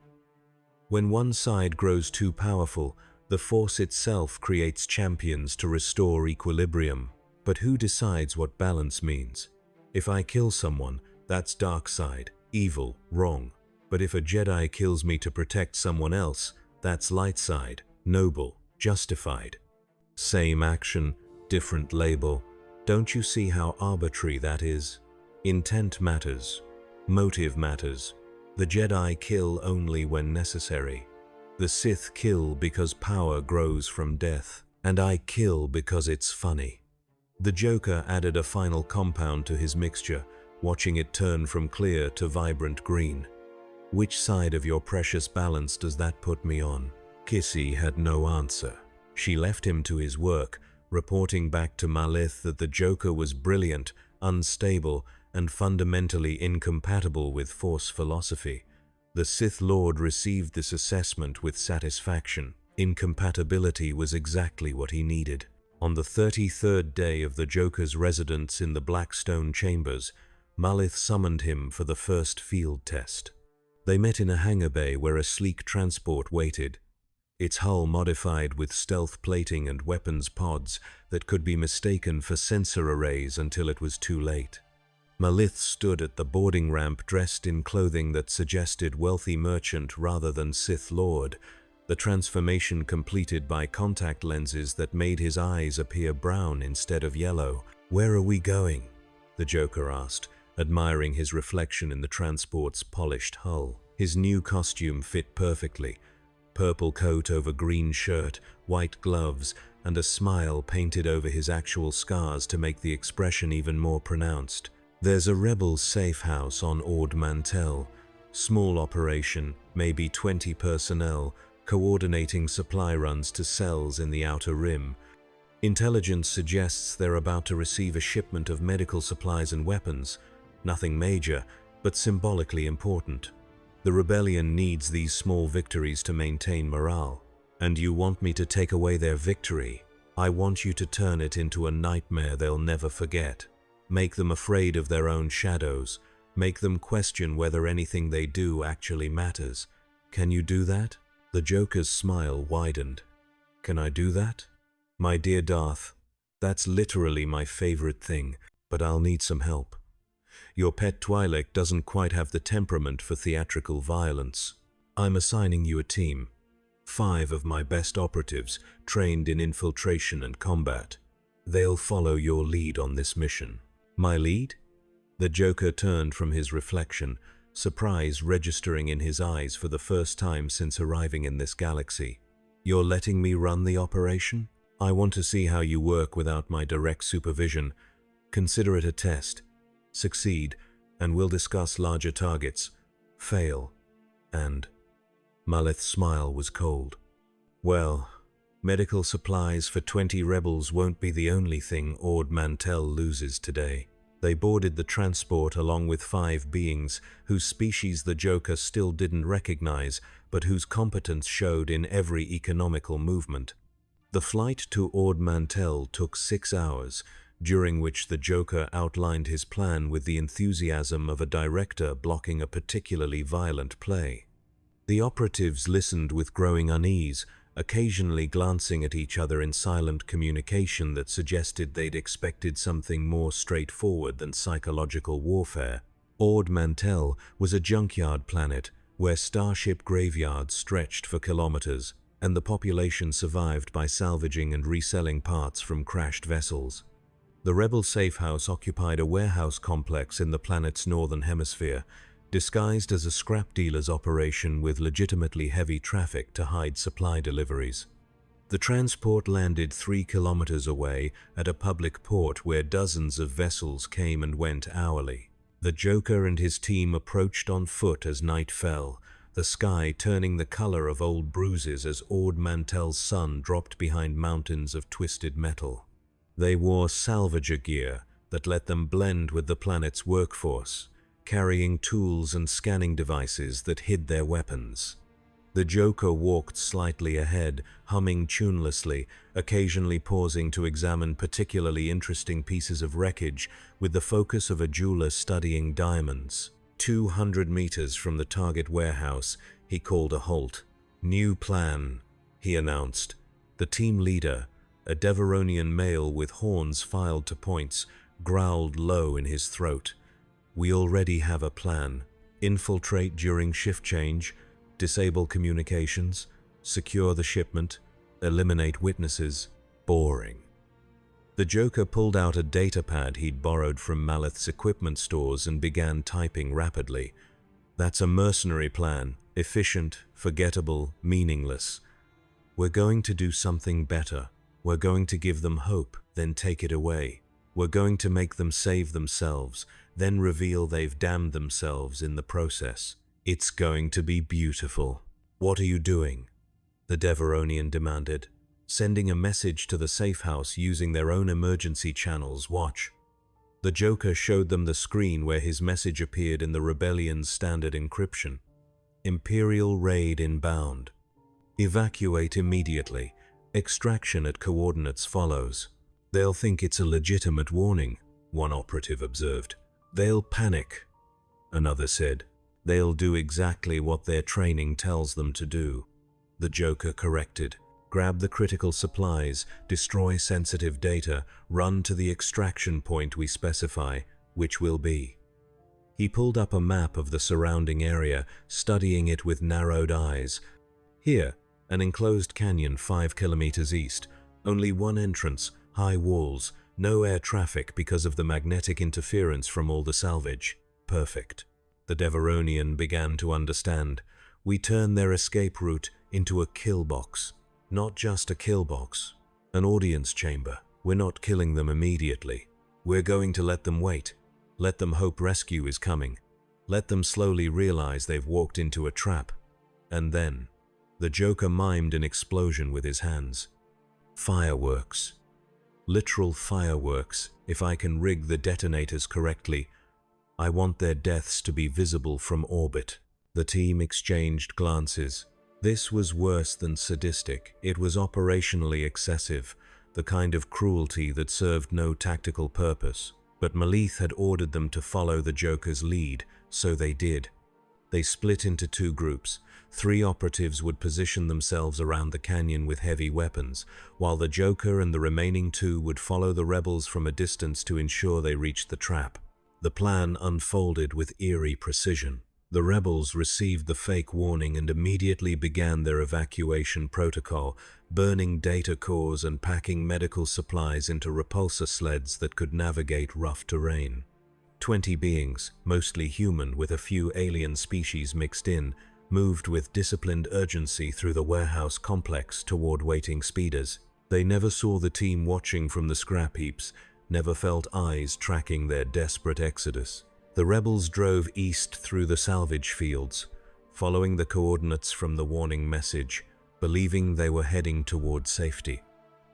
"When one side grows too powerful, the Force itself creates champions to restore equilibrium. But who decides what balance means? If I kill someone, that's dark side, evil, wrong. But if a Jedi kills me to protect someone else, that's light side, noble, justified. Same action, different label. Don't you see how arbitrary that is? Intent matters. Motive matters. The Jedi kill only when necessary. The Sith kill because power grows from death. And I kill because it's funny." The Joker added a final compound to his mixture, watching it turn from clear to vibrant green. "Which side of your precious balance does that put me on?" Kissy had no answer. She left him to his work, reporting back to Malith that the Joker was brilliant, unstable, and fundamentally incompatible with Force philosophy. The Sith Lord received this assessment with satisfaction. Incompatibility was exactly what he needed. On the 33rd day of the Joker's residence in the Blackstone Chambers, Malith summoned him for the first field test. They met in a hangar bay where a sleek transport waited. its hull modified with stealth plating and weapons pods that could be mistaken for sensor arrays until it was too late. Malith stood at the boarding ramp dressed in clothing that suggested wealthy merchant rather than Sith Lord, the transformation completed by contact lenses that made his eyes appear brown instead of yellow. "Where are we going?" the Joker asked, admiring his reflection in the transport's polished hull. His new costume fit perfectly. Purple coat over green shirt, white gloves, and a smile painted over his actual scars to make the expression even more pronounced. "There's a rebel safe house on Ord Mantell. Small operation, maybe 20 personnel, coordinating supply runs to cells in the Outer Rim. Intelligence suggests they're about to receive a shipment of medical supplies and weapons. Nothing major, but symbolically important. The rebellion needs these small victories to maintain morale. And you want me to take away their victory? I want you to turn it into a nightmare they'll never forget. Make them afraid of their own shadows. Make them question whether anything they do actually matters. Can you do that?" The Joker's smile widened. "Can I do that? My dear Darth, that's literally my favorite thing, but I'll need some help. Your pet Twi'lek doesn't quite have the temperament for theatrical violence. I'm assigning you a team. 5 of my best operatives, trained in infiltration and combat. They'll follow your lead on this mission." "My lead?" The Joker turned from his reflection, surprise registering in his eyes for the first time since arriving in this galaxy. "You're letting me run the operation? I want to see how you work without my direct supervision. Consider it a test. Succeed, and we'll discuss larger targets. Fail, and..." Malith's smile was cold. "Well, medical supplies for 20 rebels won't be the only thing Ord Mantell loses today." They boarded the transport along with 5 beings whose species the Joker still didn't recognize, but whose competence showed in every economical movement. The flight to Ord Mantell took 6 hours, during which the Joker outlined his plan with the enthusiasm of a director blocking a particularly violent play. The operatives listened with growing unease, occasionally glancing at each other in silent communication that suggested they'd expected something more straightforward than psychological warfare. Ord Mantell was a junkyard planet where starship graveyards stretched for kilometers, and the population survived by salvaging and reselling parts from crashed vessels. The rebel safe house occupied a warehouse complex in the planet's northern hemisphere, disguised as a scrap dealer's operation with legitimately heavy traffic to hide supply deliveries. The transport landed 3 kilometers away at a public port where dozens of vessels came and went hourly. The Joker and his team approached on foot as night fell, the sky turning the color of old bruises as Ord Mantell's sun dropped behind mountains of twisted metal. They wore salvager gear that let them blend with the planet's workforce, carrying tools and scanning devices that hid their weapons. The Joker walked slightly ahead, humming tunelessly, occasionally pausing to examine particularly interesting pieces of wreckage with the focus of a jeweler studying diamonds. 200 meters from the target warehouse, he called a halt. "New plan," he announced. The team leader, a Deveronian male with horns filed to points, growled low in his throat. "We already have a plan. Infiltrate during shift change, disable communications, secure the shipment, eliminate witnesses." Boring. The Joker pulled out a datapad he'd borrowed from Malith's equipment stores and began typing rapidly. "That's a mercenary plan. Efficient, forgettable, meaningless. We're going to do something better. We're going to give them hope, then take it away. We're going to make them save themselves, then reveal they've damned themselves in the process. It's going to be beautiful." "What are you doing?" the Deveronian demanded. "Sending a message to the safe house using their own emergency channels. Watch." The Joker showed them the screen where his message appeared in the Rebellion's standard encryption. "Imperial raid inbound. Evacuate immediately. Extraction at coordinates follows." "They'll think it's a legitimate warning," one operative observed. "They'll panic," another said. "They'll do exactly what their training tells them to do." The Joker corrected. Grab the critical supplies, destroy sensitive data, run to the extraction point we specify, which will be. He pulled up a map of the surrounding area, studying it with narrowed eyes. Here, an enclosed canyon 5 kilometers east. Only one entrance, high walls, no air traffic because of the magnetic interference from all the salvage. Perfect. The Deveronian began to understand. We turn their escape route into a kill box. Not just a kill box, an audience chamber. We're not killing them immediately. We're going to let them wait. Let them hope rescue is coming. Let them slowly realize they've walked into a trap. And then, the Joker mimed an explosion with his hands. Fireworks. Literal fireworks. If I can rig the detonators correctly, I want their deaths to be visible from orbit. The team exchanged glances. This was worse than sadistic. It was operationally excessive, the kind of cruelty that served no tactical purpose. But Malith had ordered them to follow the Joker's lead, so they did. They split into 2 groups. 3 operatives would position themselves around the canyon with heavy weapons, while the Joker and the remaining 2 would follow the rebels from a distance to ensure they reached the trap. The plan unfolded with eerie precision. The rebels received the fake warning and immediately began their evacuation protocol, burning data cores and packing medical supplies into repulsor sleds that could navigate rough terrain. 20 beings, mostly human with a few alien species mixed in, moved with disciplined urgency through the warehouse complex toward waiting speeders. They never saw the team watching from the scrap heaps, never felt eyes tracking their desperate exodus. The rebels drove east through the salvage fields, following the coordinates from the warning message, believing they were heading toward safety.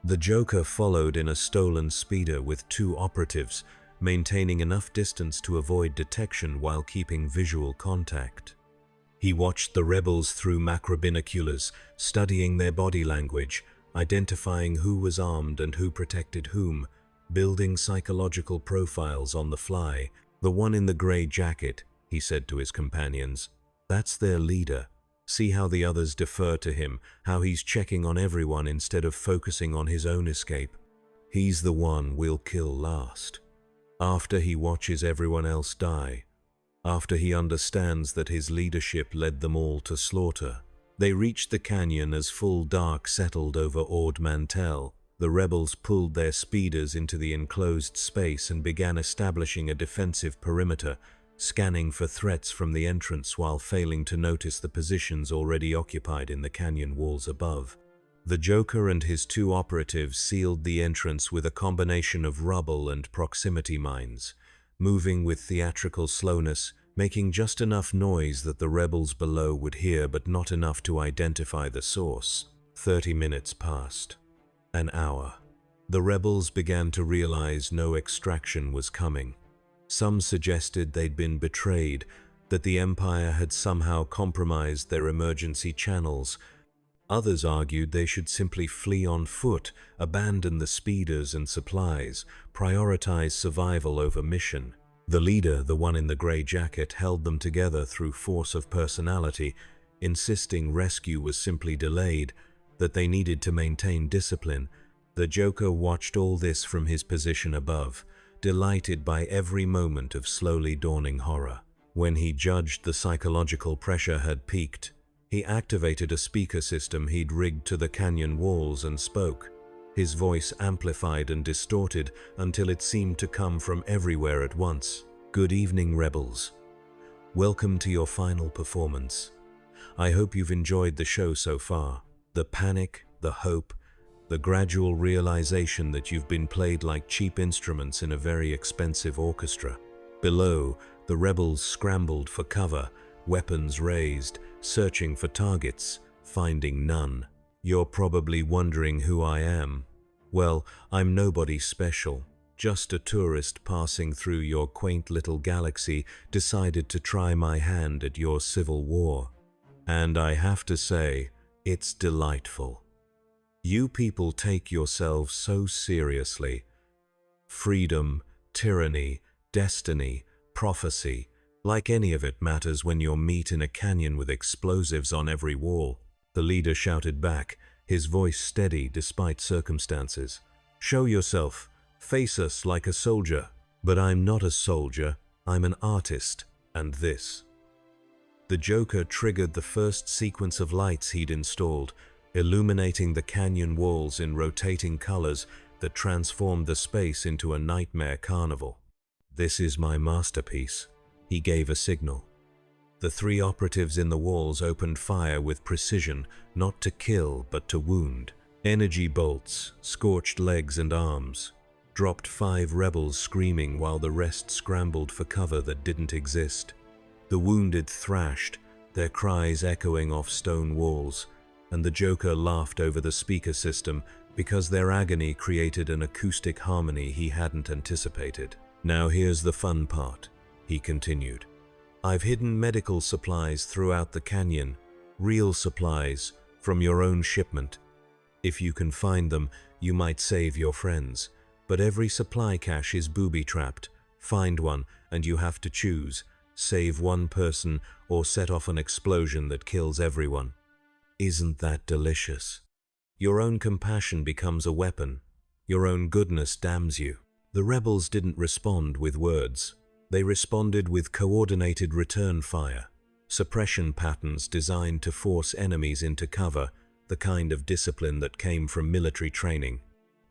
The Joker followed in a stolen speeder with 2 operatives, maintaining enough distance to avoid detection while keeping visual contact. He watched the rebels through macrobinoculars, studying their body language, identifying who was armed and who protected whom, building psychological profiles on the fly. The one in the gray jacket, he said to his companions, that's their leader. See how the others defer to him, how he's checking on everyone instead of focusing on his own escape. He's the one we'll kill last. After he watches everyone else die. After he understands that his leadership led them all to slaughter. They reached the canyon as full dark settled over Ord Mantell. The rebels pulled their speeders into the enclosed space and began establishing a defensive perimeter, scanning for threats from the entrance while failing to notice the positions already occupied in the canyon walls above. The Joker and his 2 operatives sealed the entrance with a combination of rubble and proximity mines, moving with theatrical slowness, making just enough noise that the rebels below would hear but not enough to identify the source. 30 minutes passed. An hour. The rebels began to realize no extraction was coming. Some suggested they'd been betrayed, that the Empire had somehow compromised their emergency channels. Others argued they should simply flee on foot, abandon the speeders and supplies, prioritize survival over mission. The leader, the one in the gray jacket, held them together through force of personality, insisting rescue was simply delayed, that they needed to maintain discipline. The Joker watched all this from his position above, delighted by every moment of slowly dawning horror. When he judged the psychological pressure had peaked, he activated a speaker system he'd rigged to the canyon walls and spoke. His voice amplified and distorted until it seemed to come from everywhere at once. Good evening, rebels. Welcome to your final performance. I hope you've enjoyed the show so far. The panic, the hope, the gradual realization that you've been played like cheap instruments in a very expensive orchestra. Below, the rebels scrambled for cover, weapons raised, searching for targets, finding none. You're probably wondering who I am. Well, I'm nobody special. Just a tourist passing through your quaint little galaxy decided to try my hand at your civil war. And I have to say, it's delightful. You people take yourselves so seriously. Freedom, tyranny, destiny, prophecy, like any of it matters when you're meat in a canyon with explosives on every wall. The leader shouted back, his voice steady despite circumstances. "Show yourself. Face us like a soldier." "But I'm not a soldier. I'm an artist. And this." The Joker triggered the first sequence of lights he'd installed, illuminating the canyon walls in rotating colors that transformed the space into a nightmare carnival. "This is my masterpiece." He gave a signal. The three operatives in the walls opened fire with precision, not to kill but to wound. Energy bolts, scorched legs and arms, dropped 5 rebels screaming while the rest scrambled for cover that didn't exist. The wounded thrashed, their cries echoing off stone walls, and the Joker laughed over the speaker system because their agony created an acoustic harmony he hadn't anticipated. "Now here's the fun part," he continued. "I've hidden medical supplies throughout the canyon, real supplies from your own shipment. If you can find them, you might save your friends. But every supply cache is booby-trapped. Find one, and you have to choose. Save one person or set off an explosion that kills everyone." Isn't that delicious? Your own compassion becomes a weapon. Your own goodness damns you. The rebels didn't respond with words. They responded with coordinated return fire, suppression patterns designed to force enemies into cover, the kind of discipline that came from military training.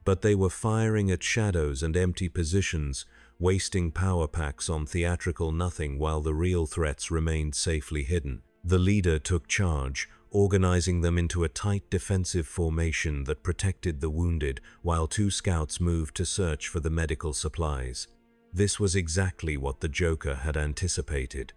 But they were firing at shadows and empty positions, wasting power packs on theatrical nothing while the real threats remained safely hidden. The leader took charge, organizing them into a tight defensive formation that protected the wounded, while 2 scouts moved to search for the medical supplies. This was exactly what the Joker had anticipated.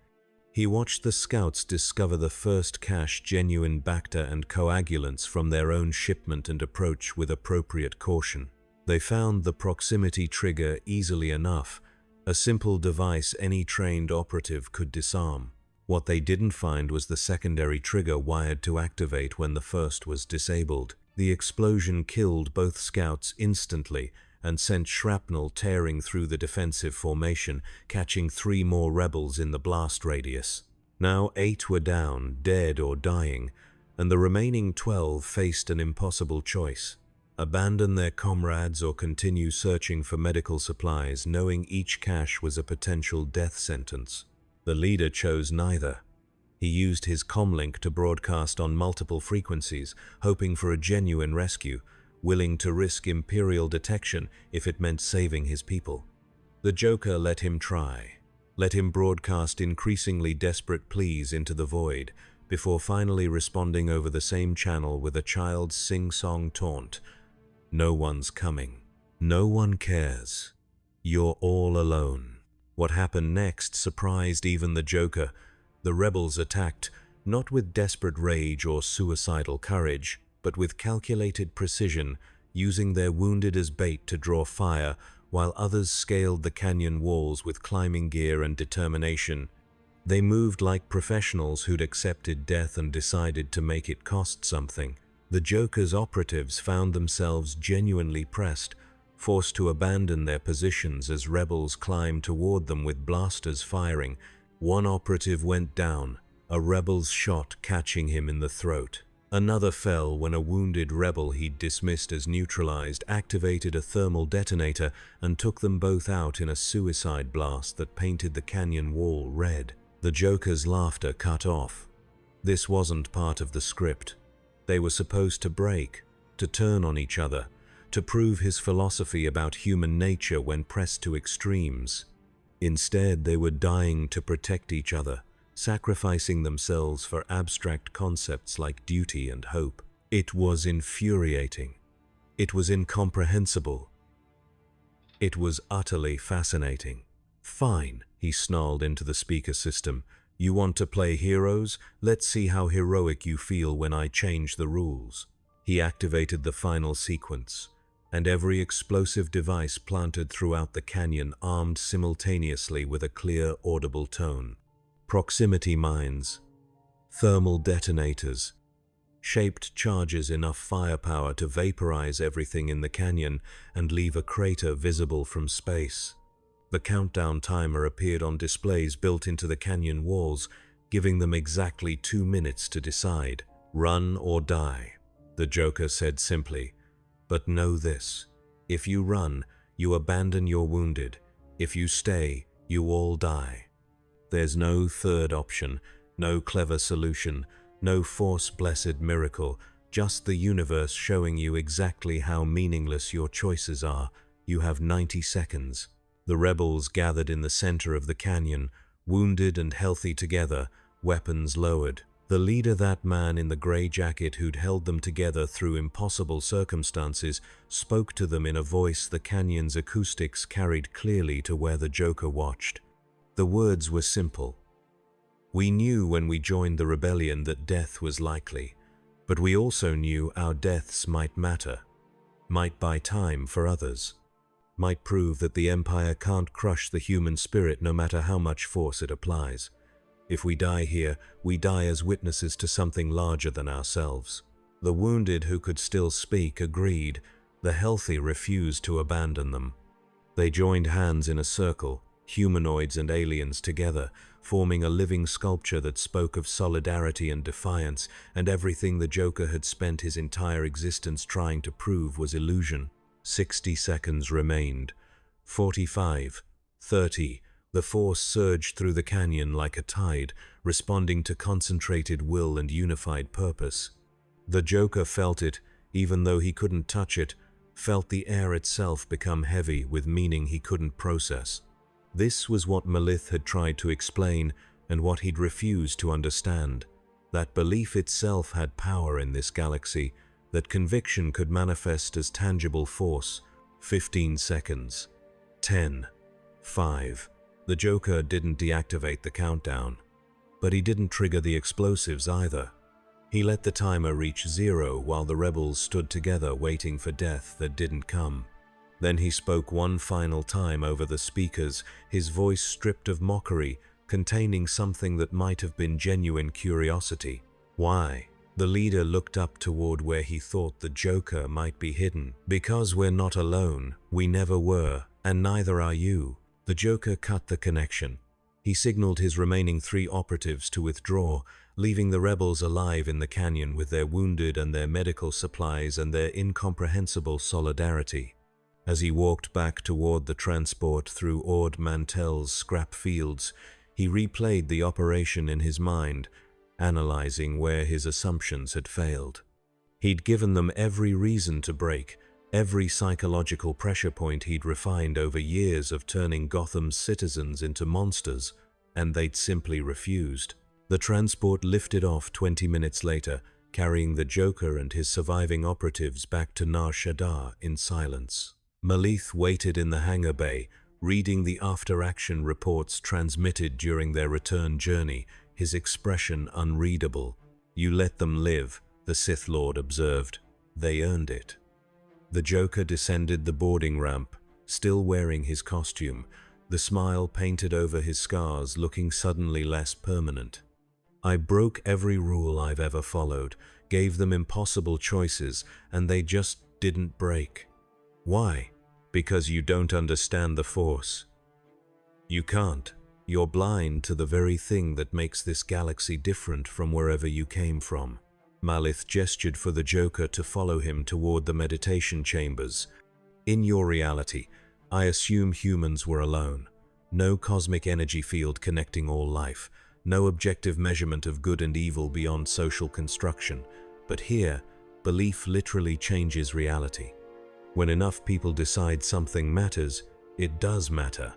He watched the scouts discover the first cache genuine Bacta and coagulants from their own shipment and approach with appropriate caution. They found the proximity trigger easily enough, a simple device any trained operative could disarm. What they didn't find was the secondary trigger wired to activate when the first was disabled. The explosion killed both scouts instantly and sent shrapnel tearing through the defensive formation, catching 3 more rebels in the blast radius. Now 8 were down, dead or dying, and the remaining 12 faced an impossible choice: abandon their comrades or continue searching for medical supplies, knowing each cache was a potential death sentence. The leader chose neither. He used his comlink to broadcast on multiple frequencies, hoping for a genuine rescue, willing to risk Imperial detection if it meant saving his people. The Joker let him try, let him broadcast increasingly desperate pleas into the void, before finally responding over the same channel with a child's sing-song taunt. "No one's coming. No one cares. You're all alone." What happened next surprised even the Joker. The rebels attacked, not with desperate rage or suicidal courage, but with calculated precision, using their wounded as bait to draw fire, while others scaled the canyon walls with climbing gear and determination. They moved like professionals who'd accepted death and decided to make it cost something. The Joker's operatives found themselves genuinely pressed, forced to abandon their positions as rebels climbed toward them with blasters firing. One operative went down, a rebel's shot catching him in the throat. Another fell when a wounded rebel he'd dismissed as neutralized activated a thermal detonator and took them both out in a suicide blast that painted the canyon wall red. The Joker's laughter cut off. This wasn't part of the script. They were supposed to break, to turn on each other, to prove his philosophy about human nature when pressed to extremes. Instead, they were dying to protect each other, sacrificing themselves for abstract concepts like duty and hope. It was infuriating. It was incomprehensible. It was utterly fascinating. "Fine," he snarled into the speaker system. "You want to play heroes? Let's see how heroic you feel when I change the rules." He activated the final sequence, and every explosive device planted throughout the canyon armed simultaneously with a clear, audible tone. Proximity mines, thermal detonators, shaped charges enough firepower to vaporize everything in the canyon and leave a crater visible from space. The countdown timer appeared on displays built into the canyon walls, giving them exactly 2 minutes to decide. Run or die, the Joker said simply. But know this, if you run, you abandon your wounded. If you stay, you all die. There's no third option, no clever solution, no force-blessed miracle, just the universe showing you exactly how meaningless your choices are. You have 90 seconds. The rebels gathered in the center of the canyon, wounded and healthy together, weapons lowered. The leader, that man in the gray jacket who'd held them together through impossible circumstances, spoke to them in a voice the canyon's acoustics carried clearly to where the Joker watched. The words were simple. We knew when we joined the rebellion that death was likely, but we also knew our deaths might matter, might buy time for others, might prove that the Empire can't crush the human spirit no matter how much force it applies. If we die here, we die as witnesses to something larger than ourselves. The wounded who could still speak agreed. The healthy refused to abandon them. They joined hands in a circle, humanoids and aliens together, forming a living sculpture that spoke of solidarity and defiance, and everything the Joker had spent his entire existence trying to prove was illusion. 60 seconds remained. 45, 30. The force surged through the canyon like a tide, responding to concentrated will and unified purpose. The Joker felt it, even though he couldn't touch it, felt the air itself become heavy with meaning he couldn't process. This was what Malith had tried to explain and what he'd refused to understand. That belief itself had power in this galaxy, that conviction could manifest as tangible force. 15 seconds. 10. 5. The Joker didn't deactivate the countdown, but he didn't trigger the explosives either. He let the timer reach 0 while the rebels stood together waiting for death that didn't come. Then he spoke one final time over the speakers, his voice stripped of mockery, containing something that might have been genuine curiosity. Why? The leader looked up toward where he thought the Joker might be hidden. Because we're not alone, we never were, and neither are you. The Joker cut the connection. He signaled his remaining 3 operatives to withdraw, leaving the rebels alive in the canyon with their wounded and their medical supplies and their incomprehensible solidarity. As he walked back toward the transport through Ord Mantell's scrap fields, he replayed the operation in his mind, analyzing where his assumptions had failed. He'd given them every reason to break, every psychological pressure point he'd refined over years of turning Gotham's citizens into monsters, and they'd simply refused. The transport lifted off 20 minutes later, carrying the Joker and his surviving operatives back to Nar Shaddaa in silence. Malith waited in the hangar bay, reading the after-action reports transmitted during their return journey, his expression unreadable. "You let them live," the Sith Lord observed. "They earned it." The Joker descended the boarding ramp, still wearing his costume, the smile painted over his scars looking suddenly less permanent. "I broke every rule I've ever followed, gave them impossible choices, and they just didn't break. Why? Because you don't understand the Force. You can't. You're blind to the very thing that makes this galaxy different from wherever you came from." Malith gestured for the Joker to follow him toward the meditation chambers. "In your reality, I assume humans were alone. No cosmic energy field connecting all life, no objective measurement of good and evil beyond social construction. But here, belief literally changes reality. When enough people decide something matters, it does matter.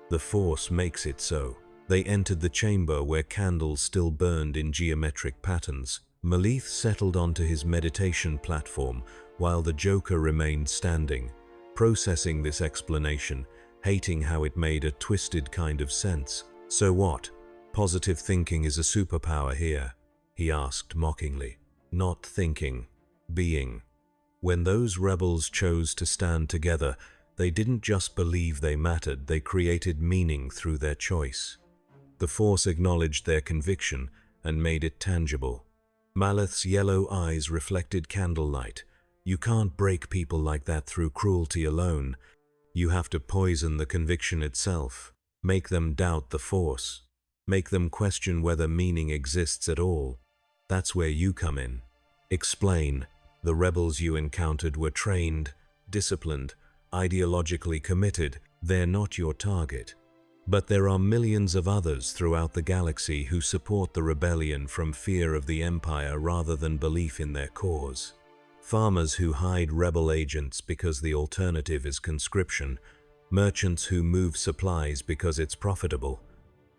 The Force makes it so." They entered the chamber where candles still burned in geometric patterns. Malith settled onto his meditation platform while the Joker remained standing, processing this explanation, hating how it made a twisted kind of sense. "So what? Positive thinking is a superpower here?" he asked mockingly. "Not thinking, being." When those rebels chose to stand together, they didn't just believe they mattered, they created meaning through their choice. The Force acknowledged their conviction and made it tangible. Malith's yellow eyes reflected candlelight. "You can't break people like that through cruelty alone. You have to poison the conviction itself, make them doubt the Force, make them question whether meaning exists at all. That's where you come in." Explain. The rebels you encountered were trained, disciplined, ideologically committed. They're not your target. But there are millions of others throughout the galaxy who support the rebellion from fear of the Empire rather than belief in their cause. Farmers who hide rebel agents because the alternative is conscription, merchants who move supplies because it's profitable,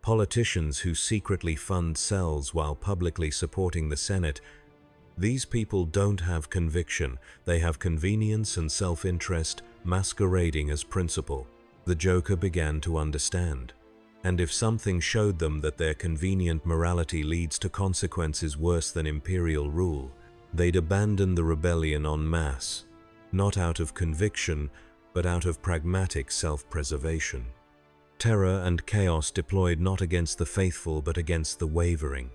politicians who secretly fund cells while publicly supporting the Senate. These people don't have conviction, they have convenience and self-interest masquerading as principle. The Joker began to understand. And if something showed them that their convenient morality leads to consequences worse than imperial rule, they'd abandon the rebellion en masse, not out of conviction, but out of pragmatic self-preservation. Terror and chaos deployed not against the faithful but against the wavering.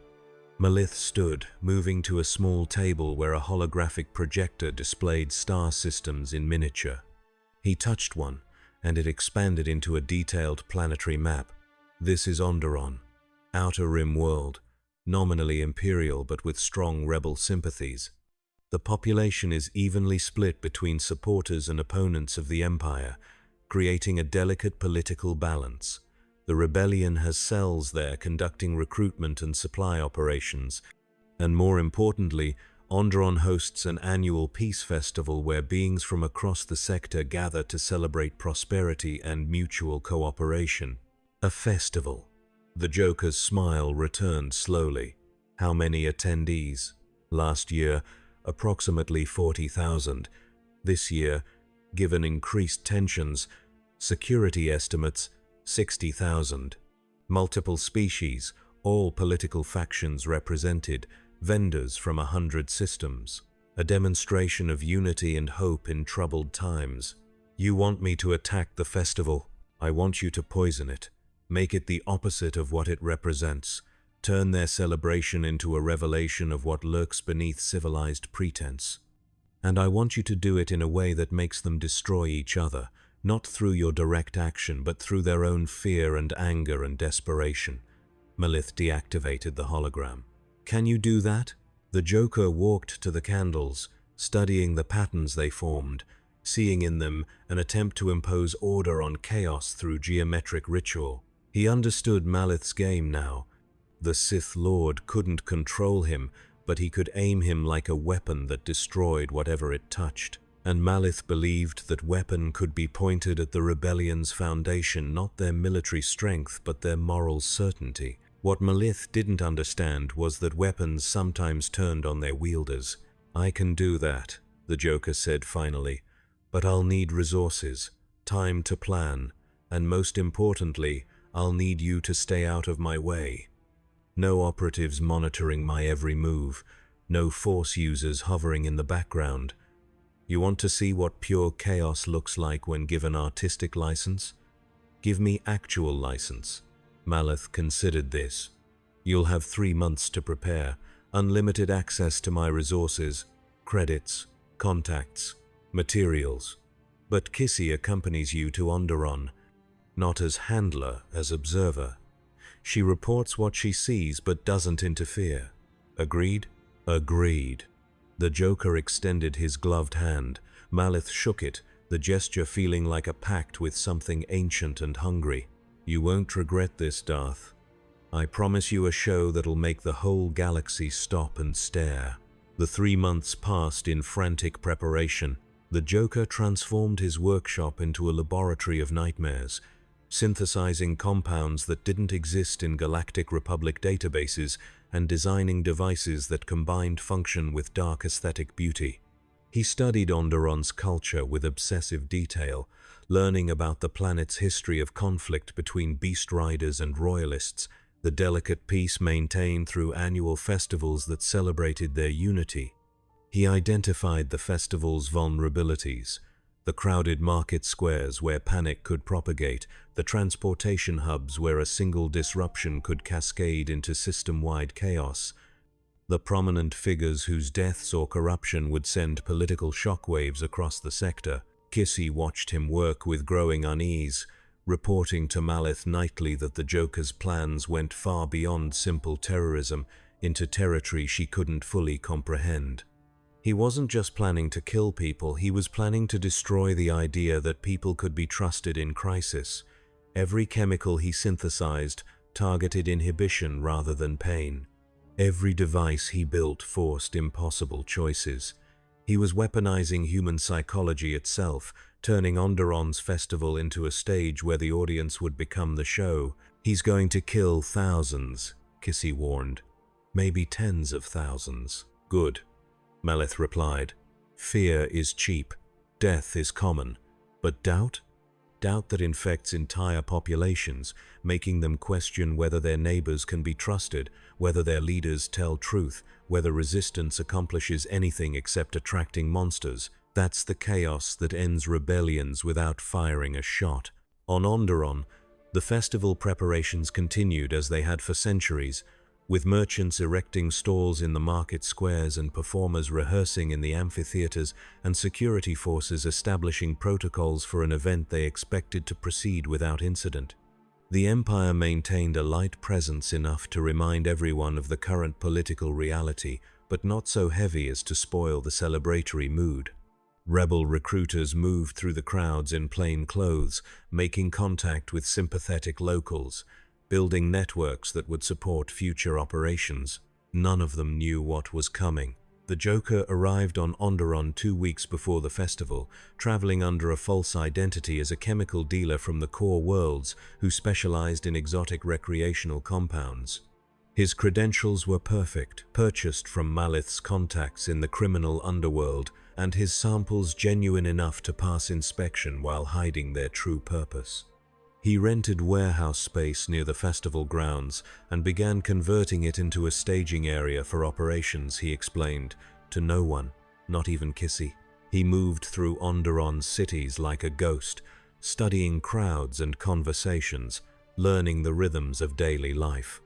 Malith stood, moving to a small table where a holographic projector displayed star systems in miniature. He touched one, and it expanded into a detailed planetary map. This is Andderon, Outer Rim world, nominally imperial but with strong rebel sympathies. The population is evenly split between supporters and opponents of the Empire, creating a delicate political balance. The rebellion has cells there conducting recruitment and supply operations, and more importantly, Andderon hosts an annual peace festival where beings from across the sector gather to celebrate prosperity and mutual cooperation. A festival. The Joker's smile returned slowly. How many attendees? Last year, approximately 40,000. This year, given increased tensions, security estimates, 60,000. Multiple species, all political factions represented, vendors from 100 systems. A demonstration of unity and hope in troubled times. You want me to attack the festival? I want you to poison it. Make it the opposite of what it represents. Turn their celebration into a revelation of what lurks beneath civilized pretense. And I want you to do it in a way that makes them destroy each other, not through your direct action, but through their own fear and anger and desperation. Malith deactivated the hologram. Can you do that? The Joker walked to the candles, studying the patterns they formed, seeing in them an attempt to impose order on chaos through geometric ritual. He understood Malith's game now. The Sith Lord couldn't control him, but he could aim him like a weapon that destroyed whatever it touched. And Malith believed that weapon could be pointed at the rebellion's foundation, not their military strength, but their moral certainty. What Malith didn't understand was that weapons sometimes turned on their wielders. I can do that, the Joker said finally, but I'll need resources, time to plan, and most importantly, I'll need you to stay out of my way. No operatives monitoring my every move, no force users hovering in the background. You want to see what pure chaos looks like when given artistic license? Give me actual license. Malith considered this. You'll have 3 months to prepare, unlimited access to my resources, credits, contacts, materials. But Kissy accompanies you to Andderon, not as handler, as observer. She reports what she sees but doesn't interfere. Agreed? Agreed. The Joker extended his gloved hand. Malith shook it, the gesture feeling like a pact with something ancient and hungry. You won't regret this, Darth. I promise you a show that'll make the whole galaxy stop and stare. The 3 months passed in frantic preparation. The Joker transformed his workshop into a laboratory of nightmares, synthesizing compounds that didn't exist in Galactic Republic databases and designing devices that combined function with dark aesthetic beauty. He studied Andderon's culture with obsessive detail, learning about the planet's history of conflict between beast riders and royalists, the delicate peace maintained through annual festivals that celebrated their unity. He identified the festival's vulnerabilities, the crowded market squares where panic could propagate, the transportation hubs where a single disruption could cascade into system-wide chaos, the prominent figures whose deaths or corruption would send political shockwaves across the sector. Kissy watched him work with growing unease, reporting to Malith nightly that the Joker's plans went far beyond simple terrorism into territory she couldn't fully comprehend. He wasn't just planning to kill people, he was planning to destroy the idea that people could be trusted in crisis. Every chemical he synthesized targeted inhibition rather than pain. Every device he built forced impossible choices. He was weaponizing human psychology itself, turning Andderon's festival into a stage where the audience would become the show. "He's going to kill thousands," Kissy warned. "Maybe tens of thousands." "Good," Malith replied. "Fear is cheap. Death is common. But doubt? Doubt that infects entire populations, making them question whether their neighbors can be trusted, whether their leaders tell truth, whether resistance accomplishes anything except attracting monsters. That's the chaos that ends rebellions without firing a shot." On Andderon, the festival preparations continued as they had for centuries, with merchants erecting stalls in the market squares and performers rehearsing in the amphitheaters and security forces establishing protocols for an event they expected to proceed without incident. The Empire maintained a light presence enough to remind everyone of the current political reality, but not so heavy as to spoil the celebratory mood. Rebel recruiters moved through the crowds in plain clothes, making contact with sympathetic locals, building networks that would support future operations. None of them knew what was coming. The Joker arrived on Andderon 2 weeks before the festival, traveling under a false identity as a chemical dealer from the core worlds who specialized in exotic recreational compounds. His credentials were perfect, purchased from Malith's contacts in the criminal underworld, and his samples genuine enough to pass inspection while hiding their true purpose. He rented warehouse space near the festival grounds and began converting it into a staging area for operations, he explained, to no one, not even Kissy. He moved through Andderon's cities like a ghost, studying crowds and conversations, learning the rhythms of daily life.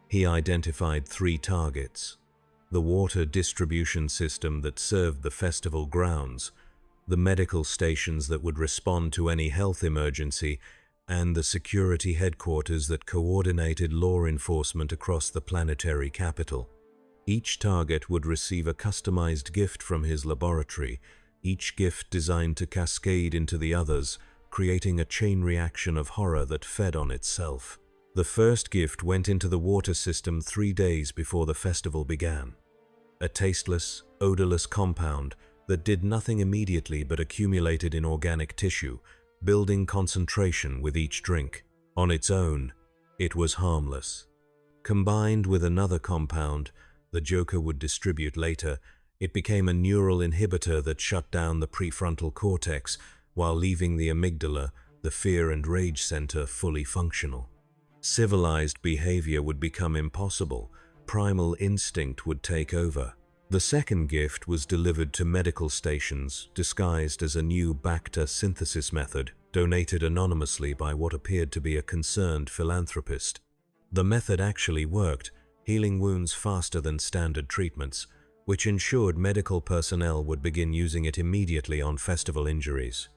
He identified 3 targets: the water distribution system that served the festival grounds, the medical stations that would respond to any health emergency, and the security headquarters that coordinated law enforcement across the planetary capital. Each target would receive a customized gift from his laboratory, each gift designed to cascade into the others, creating a chain reaction of horror that fed on itself. The first gift went into the water system 3 days before the festival began. A tasteless, odorless compound that did nothing immediately but accumulated in organic tissue, building concentration with each drink. On its own, it was harmless. Combined with another compound the Joker would distribute later, it became a neural inhibitor that shut down the prefrontal cortex while leaving the amygdala, the fear and rage center, fully functional. Civilized behavior would become impossible. Primal instinct would take over. The second gift was delivered to medical stations, disguised as a new Bacta synthesis method, donated anonymously by what appeared to be a concerned philanthropist. The method actually worked, healing wounds faster than standard treatments, which ensured medical personnel would begin using it immediately on festival injuries.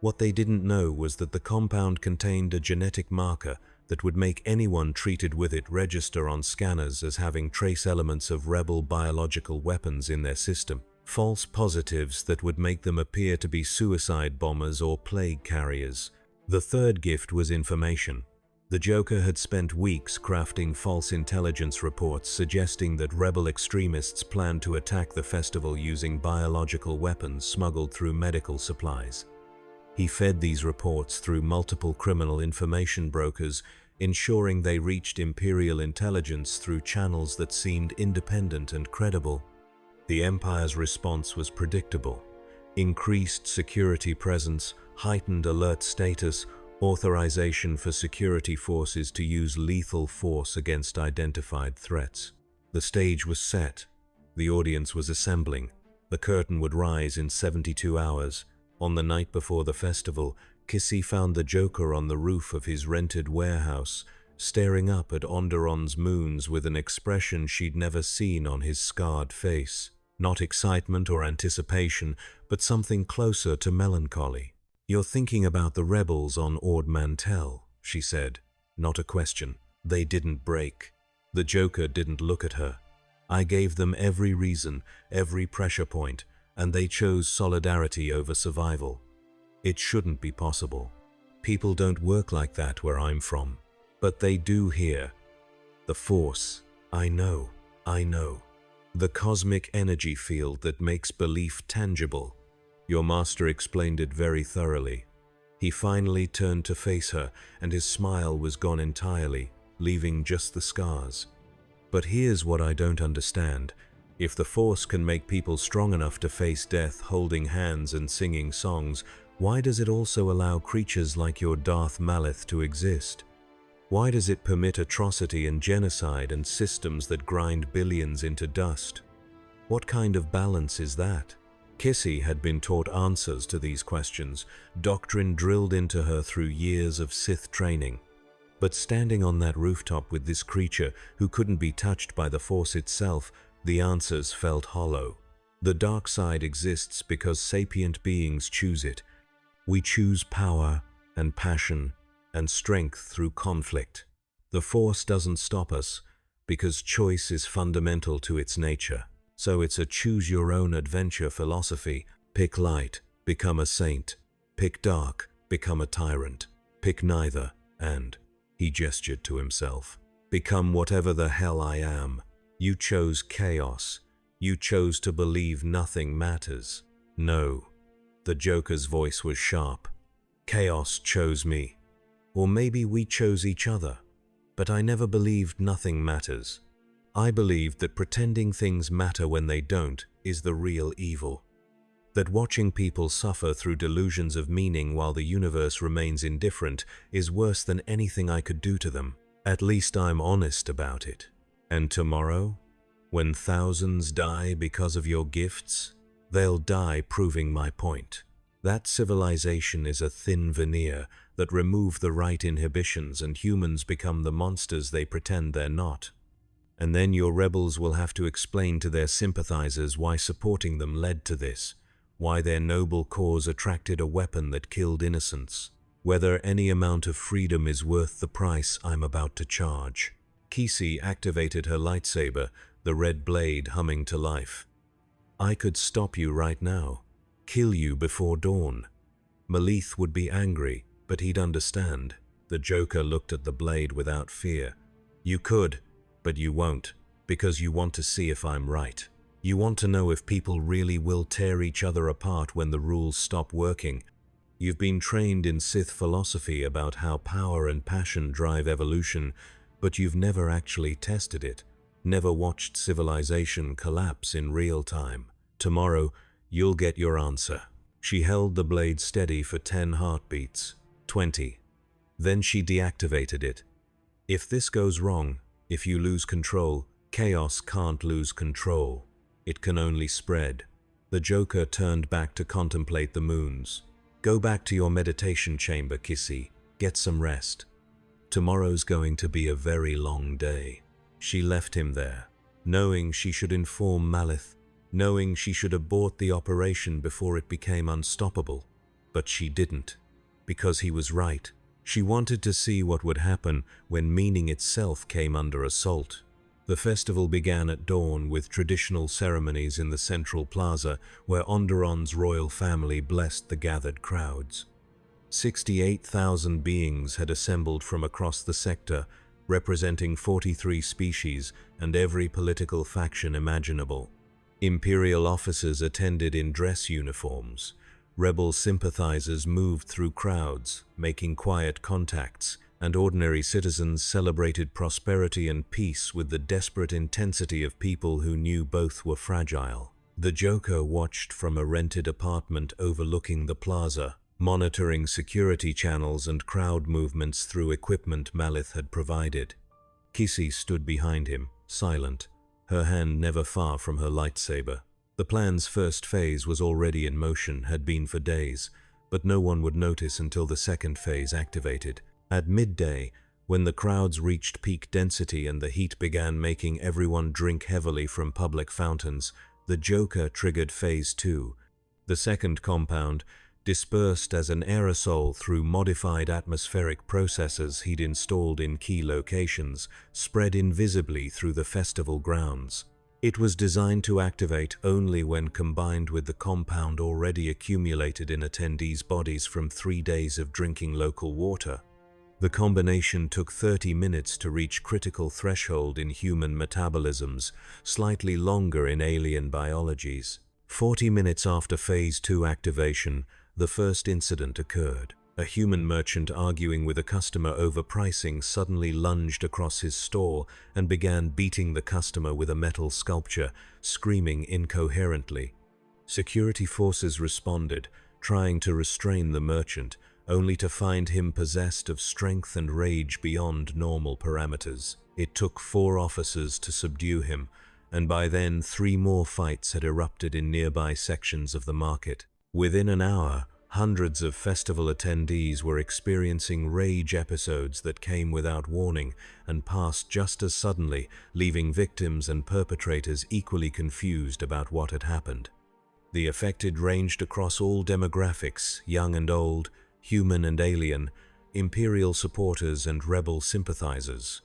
What they didn't know was that the compound contained a genetic marker that would make anyone treated with it register on scanners as having trace elements of rebel biological weapons in their system, false positives that would make them appear to be suicide bombers or plague carriers. The third gift was information. The Joker had spent weeks crafting false intelligence reports suggesting that rebel extremists planned to attack the festival using biological weapons smuggled through medical supplies. He fed these reports through multiple criminal information brokers, ensuring they reached Imperial intelligence through channels that seemed independent and credible. The Empire's response was predictable: increased security presence, heightened alert status, authorization for security forces to use lethal force against identified threats. The stage was set. The audience was assembling. The curtain would rise in 72 hours. On the night before the festival, Kissy found the Joker on the roof of his rented warehouse, staring up at Andderon's moons with an expression she'd never seen on his scarred face. Not excitement or anticipation, but something closer to melancholy. "You're thinking about the rebels on Ord Mantell," she said. Not a question. They didn't break. The Joker didn't look at her. I gave them every reason, every pressure point, and they chose solidarity over survival. It shouldn't be possible. People don't work like that where I'm from. But they do here. The Force, I know. The cosmic energy field that makes belief tangible. Your master explained it very thoroughly. He finally turned to face her, and his smile was gone entirely, leaving just the scars. But here's what I don't understand. If the Force can make people strong enough to face death holding hands and singing songs, why does it also allow creatures like your Darth to exist? Why does it permit atrocity and genocide and systems that grind billions into dust? What kind of balance is that? Kissy had been taught answers to these questions, doctrine drilled into her through years of Sith training. But standing on that rooftop with this creature who couldn't be touched by the Force itself, the answers felt hollow. The dark side exists because sapient beings choose it. We choose power and passion and strength through conflict. The Force doesn't stop us because choice is fundamental to its nature. So it's a choose-your-own-adventure philosophy. Pick light, become a saint. Pick dark, become a tyrant. Pick neither, and, he gestured to himself, become whatever the hell I am. You chose chaos. You chose to believe nothing matters. No. The Joker's voice was sharp. Chaos chose me. Or maybe we chose each other. But I never believed nothing matters. I believed that pretending things matter when they don't is the real evil. That watching people suffer through delusions of meaning while the universe remains indifferent is worse than anything I could do to them. At least I'm honest about it. And tomorrow, when thousands die because of your gifts, they'll die proving my point. That civilization is a thin veneer that remove the right inhibitions and humans become the monsters they pretend they're not. And then your rebels will have to explain to their sympathizers why supporting them led to this, why their noble cause attracted a weapon that killed innocents, whether any amount of freedom is worth the price I'm about to charge. Kissy activated her lightsaber, the red blade humming to life. I could stop you right now, kill you before dawn. Malith would be angry, but he'd understand. The Joker looked at the blade without fear. You could, but you won't, because you want to see if I'm right. You want to know if people really will tear each other apart when the rules stop working. You've been trained in Sith philosophy about how power and passion drive evolution, but you've never actually tested it, never watched civilization collapse in real time. Tomorrow, you'll get your answer. She held the blade steady for 10 heartbeats, 20. Then she deactivated it. If this goes wrong, if you lose control, chaos can't lose control. It can only spread. The Joker turned back to contemplate the moons. Go back to your meditation chamber, Kissy. Get some rest. Tomorrow's going to be a very long day. She left him there, knowing she should inform Malith, knowing she should abort the operation before it became unstoppable. But she didn't, because he was right. She wanted to see what would happen when meaning itself came under assault. The festival began at dawn with traditional ceremonies in the central plaza where Andderon's royal family blessed the gathered crowds. 68,000 beings had assembled from across the sector, representing 43 species and every political faction imaginable. Imperial officers attended in dress uniforms. Rebel sympathizers moved through crowds, making quiet contacts, and ordinary citizens celebrated prosperity and peace with the desperate intensity of people who knew both were fragile. The Joker watched from a rented apartment overlooking the plaza, monitoring security channels and crowd movements through equipment Malith had provided. Kissy stood behind him, silent, her hand never far from her lightsaber. The plan's first phase was already in motion, had been for days, but no one would notice until the second phase activated. At midday, when the crowds reached peak density and the heat began making everyone drink heavily from public fountains, the Joker triggered Phase 2. The second compound, dispersed as an aerosol through modified atmospheric processors he'd installed in key locations, spread invisibly through the festival grounds. It was designed to activate only when combined with the compound already accumulated in attendees' bodies from 3 days of drinking local water. The combination took 30 minutes to reach critical threshold in human metabolisms, slightly longer in alien biologies. 40 minutes after Phase 2 activation, the first incident occurred. A human merchant arguing with a customer over pricing suddenly lunged across his stall and began beating the customer with a metal sculpture, screaming incoherently. Security forces responded, trying to restrain the merchant, only to find him possessed of strength and rage beyond normal parameters. It took 4 officers to subdue him, and by then 3 more fights had erupted in nearby sections of the market. Within an hour, hundreds of festival attendees were experiencing rage episodes that came without warning and passed just as suddenly, leaving victims and perpetrators equally confused about what had happened. The affected ranged across all demographics, young and old, human and alien, Imperial supporters and rebel sympathizers.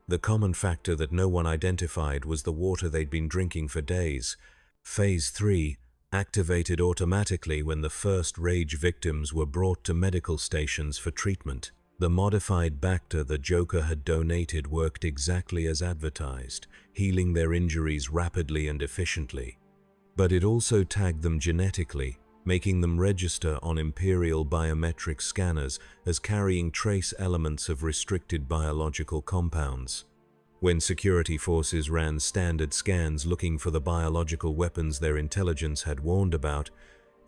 The common factor that no one identified was the water they'd been drinking for days. Phase 3 activated automatically when the first rage victims were brought to medical stations for treatment. The modified Bacta the Joker had donated worked exactly as advertised, healing their injuries rapidly and efficiently. But it also tagged them genetically, making them register on Imperial biometric scanners as carrying trace elements of restricted biological compounds. When security forces ran standard scans looking for the biological weapons their intelligence had warned about,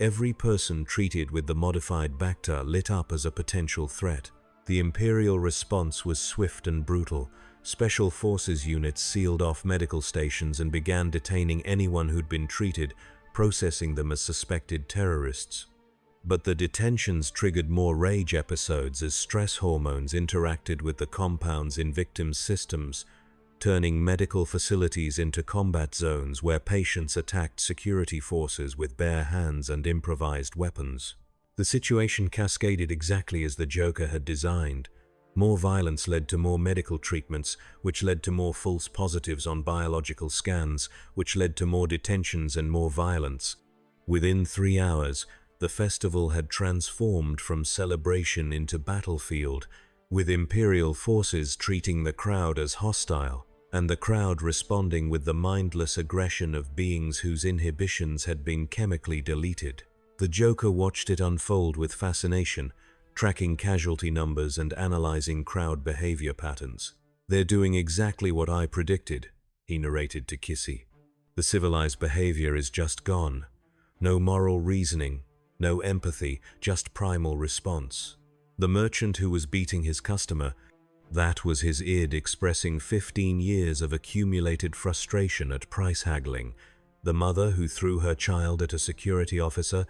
every person treated with the modified Bacta lit up as a potential threat. The Imperial response was swift and brutal. Special forces units sealed off medical stations and began detaining anyone who'd been treated, processing them as suspected terrorists. But the detentions triggered more rage episodes as stress hormones interacted with the compounds in victims' systems, turning medical facilities into combat zones where patients attacked security forces with bare hands and improvised weapons. The situation cascaded exactly as the Joker had designed. More violence led to more medical treatments, which led to more false positives on biological scans, which led to more detentions and more violence. Within 3 hours, the festival had transformed from celebration into battlefield, with Imperial forces treating the crowd as hostile, and the crowd responding with the mindless aggression of beings whose inhibitions had been chemically deleted. The Joker watched it unfold with fascination, tracking casualty numbers and analyzing crowd behavior patterns. "They're doing exactly what I predicted," he narrated to Kissy. "The civilized behavior is just gone. No moral reasoning, no empathy, just primal response." The merchant who was beating his customer, that was his id expressing 15 years of accumulated frustration at price haggling. The mother who threw her child at a security officer,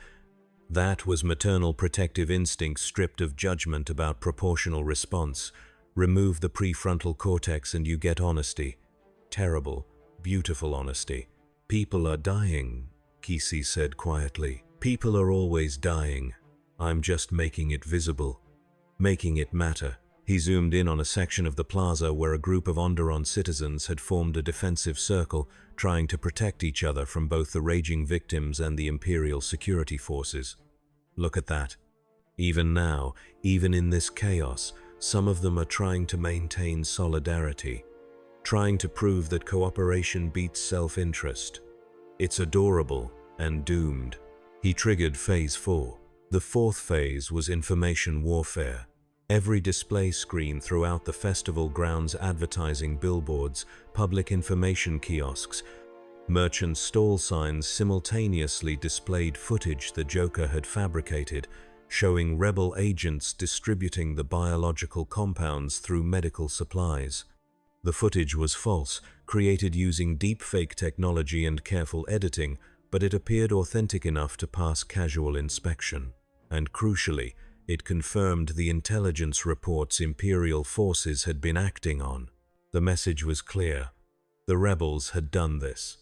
that was maternal protective instinct stripped of judgment about proportional response. Remove the prefrontal cortex and you get honesty. Terrible, beautiful honesty. "People are dying," Kissy said quietly. "People are always dying. I'm just making it visible, making it matter." He zoomed in on a section of the plaza where a group of Andderon citizens had formed a defensive circle, trying to protect each other from both the raging victims and the Imperial security forces. "Look at that. Even now, even in this chaos, some of them are trying to maintain solidarity, trying to prove that cooperation beats self-interest. It's adorable and doomed." He triggered Phase 4. The 4th phase was information warfare. Every display screen throughout the festival grounds, advertising billboards, public information kiosks, merchant stall signs simultaneously displayed footage the Joker had fabricated, showing rebel agents distributing the biological compounds through medical supplies. The footage was false, created using deepfake technology and careful editing, but it appeared authentic enough to pass casual inspection. And crucially, it confirmed the intelligence reports Imperial forces had been acting on. The message was clear. The rebels had done this.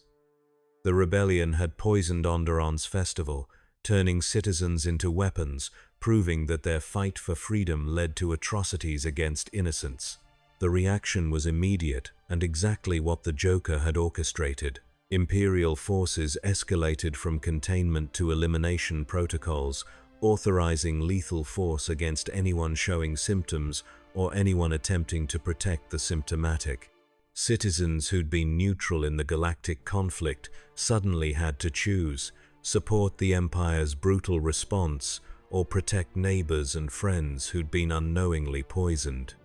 The rebellion had poisoned Andderon's festival, turning citizens into weapons, proving that their fight for freedom led to atrocities against innocents. The reaction was immediate and exactly what the Joker had orchestrated. Imperial forces escalated from containment to elimination protocols, authorizing lethal force against anyone showing symptoms or anyone attempting to protect the symptomatic. Citizens who'd been neutral in the galactic conflict suddenly had to choose: support the Empire's brutal response or protect neighbors and friends who'd been unknowingly poisoned.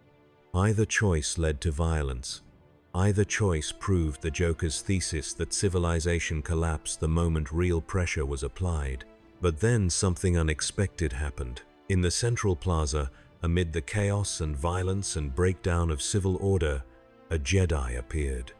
Either choice led to violence. Either choice proved the Joker's thesis that civilization collapsed the moment real pressure was applied. But then something unexpected happened. In the central plaza, amid the chaos and violence and breakdown of civil order, a Jedi appeared.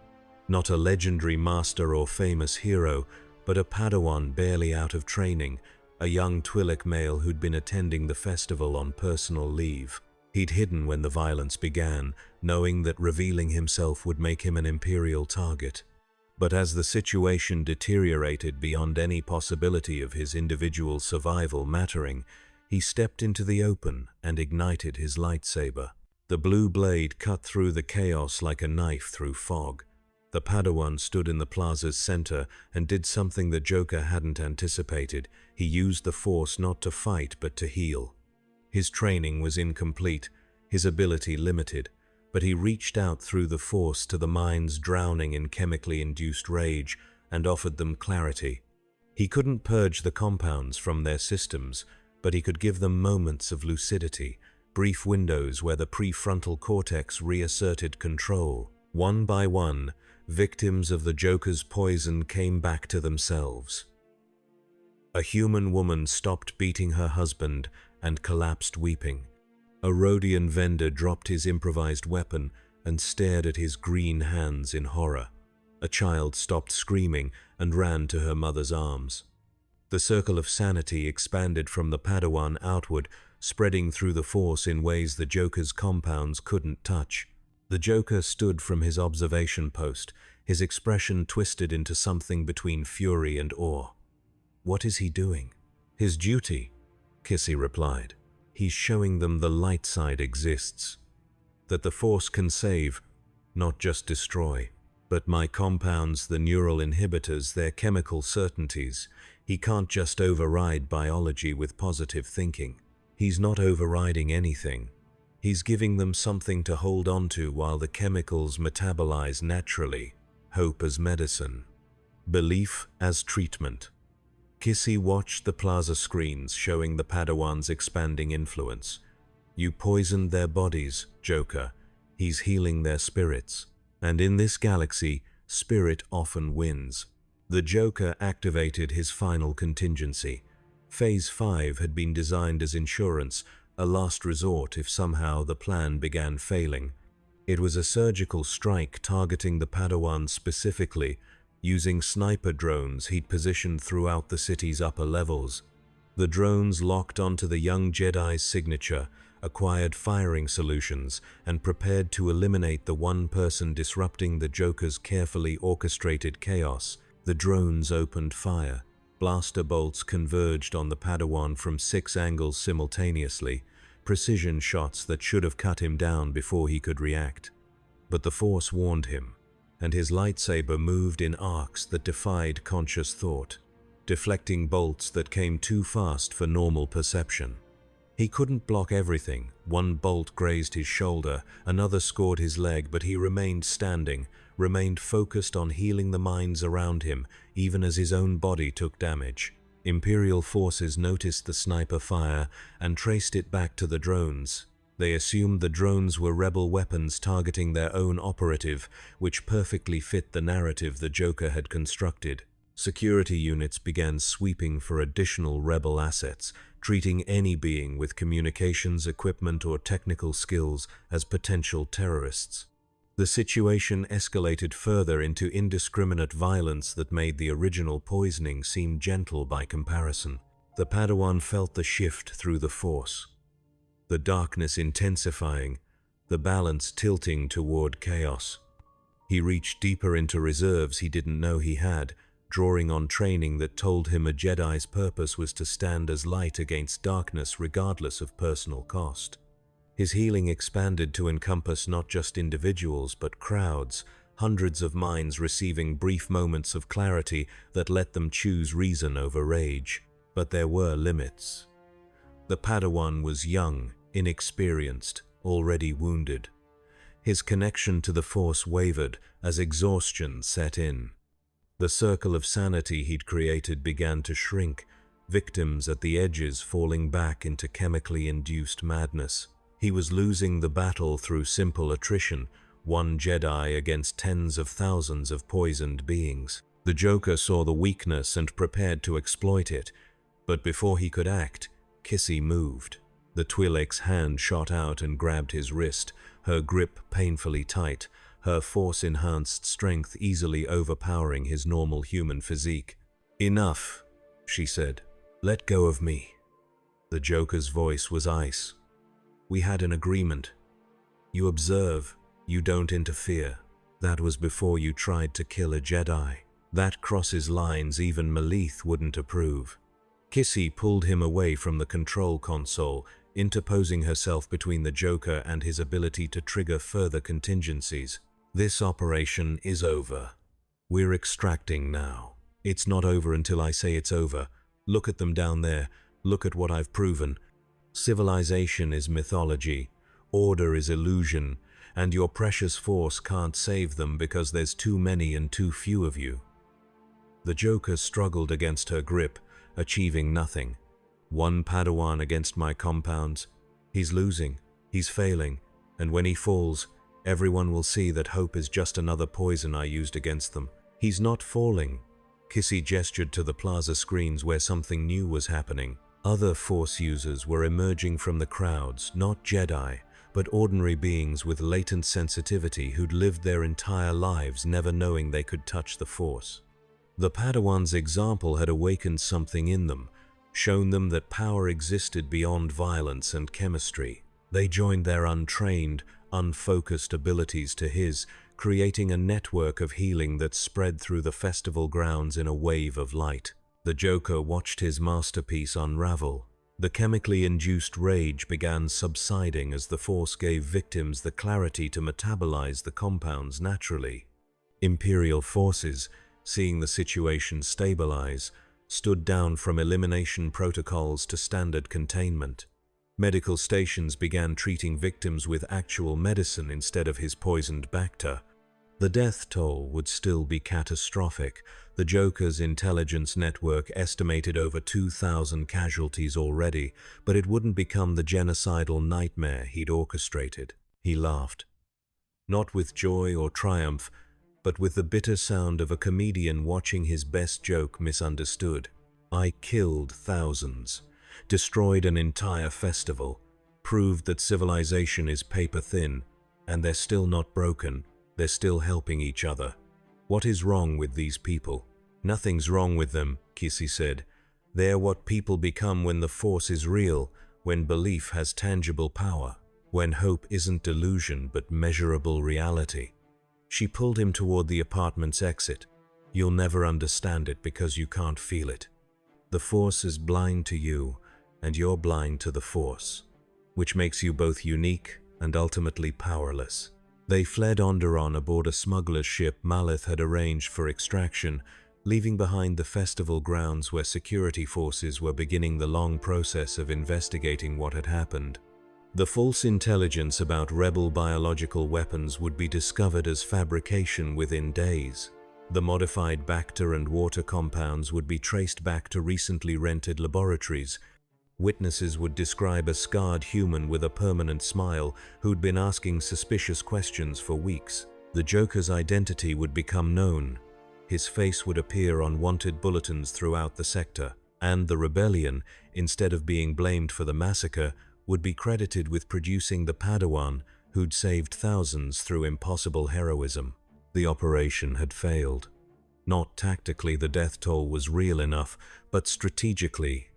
Not a legendary master or famous hero, but a Padawan barely out of training, a young Twi'lek male who'd been attending the festival on personal leave. He'd hidden when the violence began, knowing that revealing himself would make him an Imperial target. But as the situation deteriorated beyond any possibility of his individual survival mattering, he stepped into the open and ignited his lightsaber. The blue blade cut through the chaos like a knife through fog. The Padawan stood in the plaza's center and did something the Joker hadn't anticipated. He used the Force not to fight but to heal. His training was incomplete, his ability limited, but he reached out through the Force to the minds drowning in chemically induced rage and offered them clarity. He couldn't purge the compounds from their systems, but he could give them moments of lucidity, brief windows where the prefrontal cortex reasserted control. One by one, victims of the Joker's poison came back to themselves. A human woman stopped beating her husband and collapsed weeping. A Rhodian vendor dropped his improvised weapon and stared at his green hands in horror. A child stopped screaming and ran to her mother's arms. The circle of sanity expanded from the Padawan outward, spreading through the Force in ways the Joker's compounds couldn't touch. The Joker stood from his observation post, his expression twisted into something between fury and awe. "What is he doing?" "His duty," Kissy replied. "He's showing them the light side exists. That the Force can save, not just destroy. But my compounds, the neural inhibitors, they're chemical certainties. He can't just override biology with positive thinking. He's not overriding anything. He's giving them something to hold on to while the chemicals metabolize naturally. Hope as medicine. Belief as treatment." Kissy watched the plaza screens showing the Padawan's expanding influence. "You poisoned their bodies, Joker. He's healing their spirits. And in this galaxy, spirit often wins." The Joker activated his final contingency. Phase 5 had been designed as insurance, a last resort if somehow the plan began failing. It was a surgical strike targeting the Padawan specifically, using sniper drones he'd positioned throughout the city's upper levels. The drones locked onto the young Jedi's signature, acquired firing solutions, and prepared to eliminate the one person disrupting the Joker's carefully orchestrated chaos. The drones opened fire. Blaster bolts converged on the Padawan from 6 angles simultaneously, precision shots that should have cut him down before he could react. But the Force warned him, and his lightsaber moved in arcs that defied conscious thought, deflecting bolts that came too fast for normal perception. He couldn't block everything. One bolt grazed his shoulder, another scored his leg, but he remained standing, remained focused on healing the minds around him, even as his own body took damage. Imperial forces noticed the sniper fire and traced it back to the drones. They assumed the drones were rebel weapons targeting their own operative, which perfectly fit the narrative the Joker had constructed. Security units began sweeping for additional rebel assets, treating any being with communications equipment or technical skills as potential terrorists. The situation escalated further into indiscriminate violence that made the original poisoning seem gentle by comparison. The Padawan felt the shift through the Force, the darkness intensifying, the balance tilting toward chaos. He reached deeper into reserves he didn't know he had, drawing on training that told him a Jedi's purpose was to stand as light against darkness regardless of personal cost. His healing expanded to encompass not just individuals but crowds, hundreds of minds receiving brief moments of clarity that let them choose reason over rage. But there were limits. The Padawan was young, inexperienced, already wounded. His connection to the Force wavered as exhaustion set in. The circle of sanity he'd created began to shrink, victims at the edges falling back into chemically induced madness. He was losing the battle through simple attrition, one Jedi against tens of thousands of poisoned beings. The Joker saw the weakness and prepared to exploit it, but before he could act, Kissy moved. The Twi'lek's hand shot out and grabbed his wrist, her grip painfully tight, her force-enhanced strength easily overpowering his normal human physique. "Enough," she said. "Let go of me." The Joker's voice was ice. "We had an agreement. You observe, you don't interfere. That was before you tried to kill a Jedi. That crosses lines even Malith wouldn't approve." Kissy pulled him away from the control console, interposing herself between the Joker and his ability to trigger further contingencies. "This operation is over. We're extracting now. It's not over until I say it's over. Look at them down there. Look at what I've proven. Civilization is mythology. Order is illusion. And your precious Force can't save them because there's too many and too few of you." The Joker struggled against her grip, achieving nothing. "One Padawan against my compounds. He's losing. He's failing. And when he falls, everyone will see that hope is just another poison I used against them. He's not falling." Kissy gestured to the plaza screens where something new was happening. Other Force users were emerging from the crowds, not Jedi, but ordinary beings with latent sensitivity who'd lived their entire lives never knowing they could touch the Force. The Padawan's example had awakened something in them, shown them that power existed beyond violence and chemistry. They joined their untrained, unfocused abilities to his, creating a network of healing that spread through the festival grounds in a wave of light. The Joker watched his masterpiece unravel. The chemically induced rage began subsiding as the Force gave victims the clarity to metabolize the compounds naturally. Imperial forces, seeing the situation stabilize, stood down from elimination protocols to standard containment. Medical stations began treating victims with actual medicine instead of his poisoned Bacta. The death toll would still be catastrophic. The Joker's intelligence network estimated over 2,000 casualties already, but it wouldn't become the genocidal nightmare he'd orchestrated. He laughed. Not with joy or triumph, but with the bitter sound of a comedian watching his best joke misunderstood. "I killed thousands, destroyed an entire festival, proved that civilization is paper thin, and they're still not broken. They're still helping each other. What is wrong with these people?" "Nothing's wrong with them," Kissy said. "They're what people become when the Force is real, when belief has tangible power, when hope isn't delusion but measurable reality." She pulled him toward the apartment's exit. "You'll never understand it because you can't feel it. The Force is blind to you, and you're blind to the Force, which makes you both unique and ultimately powerless." They fled Andderon aboard a smuggler's ship Malith had arranged for extraction, leaving behind the festival grounds where security forces were beginning the long process of investigating what had happened. The false intelligence about rebel biological weapons would be discovered as fabrication within days. The modified Bacta and water compounds would be traced back to recently rented laboratories. Witnesses would describe a scarred human with a permanent smile who'd been asking suspicious questions for weeks. The Joker's identity would become known. His face would appear on wanted bulletins throughout the sector, and the rebellion, instead of being blamed for the massacre, would be credited with producing the Padawan who'd saved thousands through impossible heroism. The operation had failed. Not tactically, the death toll was real enough, but strategically.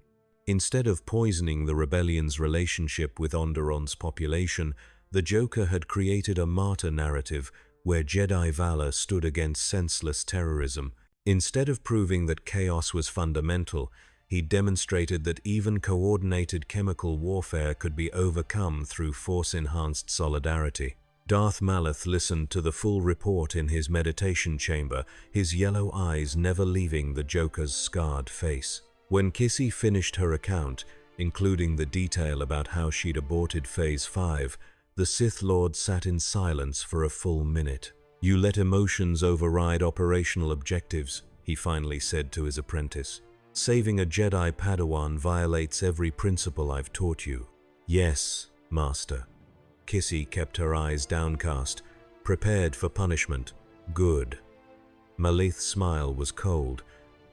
Instead of poisoning the rebellion's relationship with Andderon's population, the Joker had created a martyr narrative where Jedi valor stood against senseless terrorism. Instead of proving that chaos was fundamental, he demonstrated that even coordinated chemical warfare could be overcome through Force-enhanced solidarity. Darth Malith listened to the full report in his meditation chamber, his yellow eyes never leaving the Joker's scarred face. When Kissy finished her account, including the detail about how she'd aborted Phase 5, the Sith Lord sat in silence for a full minute. "You let emotions override operational objectives," he finally said to his apprentice. "Saving a Jedi Padawan violates every principle I've taught you." "Yes, Master." Kissy kept her eyes downcast, prepared for punishment. "Good." Malith's smile was cold.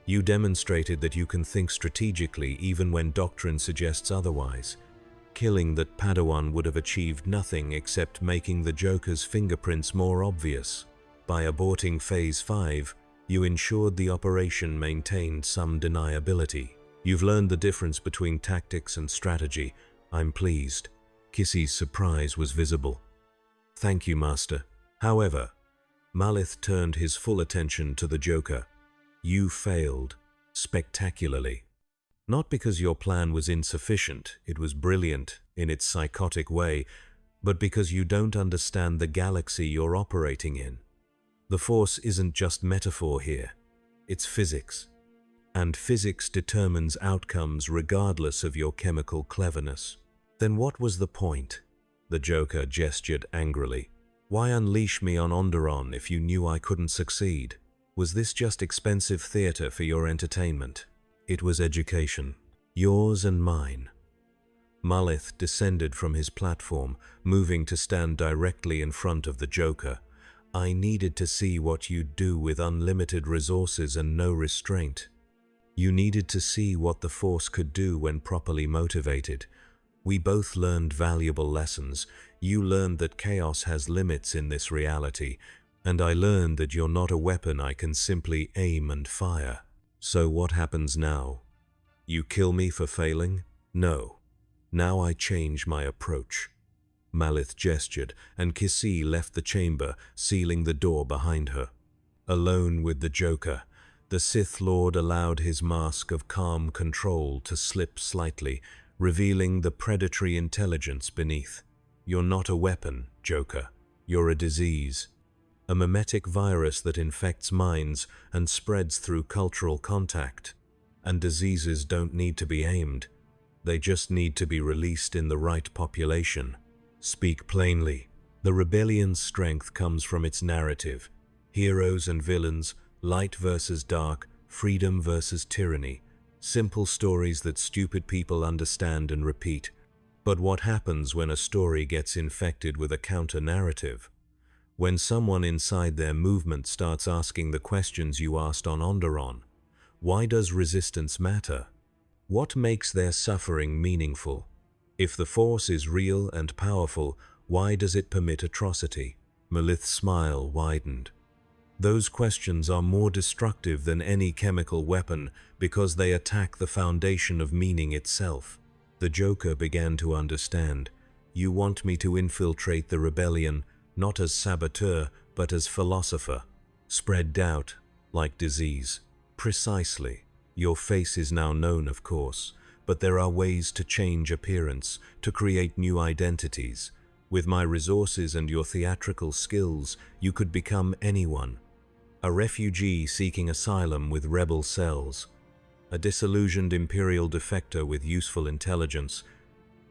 "You demonstrated that you can think strategically even when doctrine suggests otherwise. Killing that Padawan would have achieved nothing except making the Joker's fingerprints more obvious. By aborting Phase 5, you ensured the operation maintained some deniability. You've learned the difference between tactics and strategy. I'm pleased." Kissy's surprise was visible. "Thank you, Master." However, Malith turned his full attention to the Joker. "You failed, spectacularly. Not because your plan was insufficient, it was brilliant in its psychotic way, but because you don't understand the galaxy you're operating in. The Force isn't just metaphor here, it's physics. And physics determines outcomes regardless of your chemical cleverness." "Then what was the point?" The Joker gestured angrily. "Why unleash me on Andderon if you knew I couldn't succeed? Was this just expensive theater for your entertainment?" "It was education. Yours and mine." Malith descended from his platform, moving to stand directly in front of the Joker. "I needed to see what you'd do with unlimited resources and no restraint. You needed to see what the Force could do when properly motivated. We both learned valuable lessons. You learned that chaos has limits in this reality, and I learned that you're not a weapon I can simply aim and fire. So what happens now? You kill me for failing? No. Now I change my approach." Malith gestured, and Kissy left the chamber, sealing the door behind her. Alone with the Joker, the Sith Lord allowed his mask of calm control to slip slightly, revealing the predatory intelligence beneath. "You're not a weapon, Joker. You're a disease. A mimetic virus that infects minds and spreads through cultural contact. And diseases don't need to be aimed. They just need to be released in the right population. Speak plainly. The rebellion's strength comes from its narrative. Heroes and villains, light versus dark, freedom versus tyranny. Simple stories that stupid people understand and repeat. But what happens when a story gets infected with a counter-narrative? When someone inside their movement starts asking the questions you asked on Andderon? Why does resistance matter? What makes their suffering meaningful? If the Force is real and powerful, why does it permit atrocity?" Malith's smile widened. "Those questions are more destructive than any chemical weapon because they attack the foundation of meaning itself." The Joker began to understand. "You want me to infiltrate the rebellion, not as saboteur, but as philosopher. Spread doubt, like disease." "Precisely. Your face is now known, of course, but there are ways to change appearance, to create new identities. With my resources and your theatrical skills, you could become anyone. A refugee seeking asylum with rebel cells, a disillusioned Imperial defector with useful intelligence,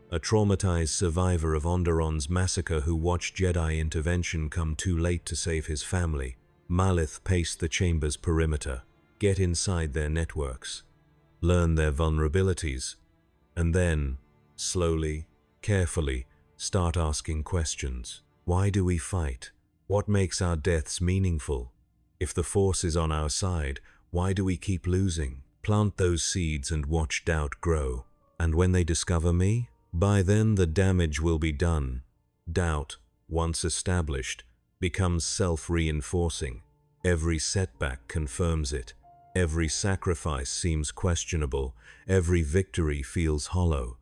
a traumatized survivor of Andderon's massacre who watched Jedi intervention come too late to save his family." Malith paced the chamber's perimeter. "Get inside their networks. Learn their vulnerabilities. And then, slowly, carefully, start asking questions. Why do we fight? What makes our deaths meaningful? If the Force is on our side, why do we keep losing? Plant those seeds and watch doubt grow. And when they discover me, by then the damage will be done. Doubt, once established, becomes self-reinforcing. Every setback confirms it. Every sacrifice seems questionable. Every victory feels hollow.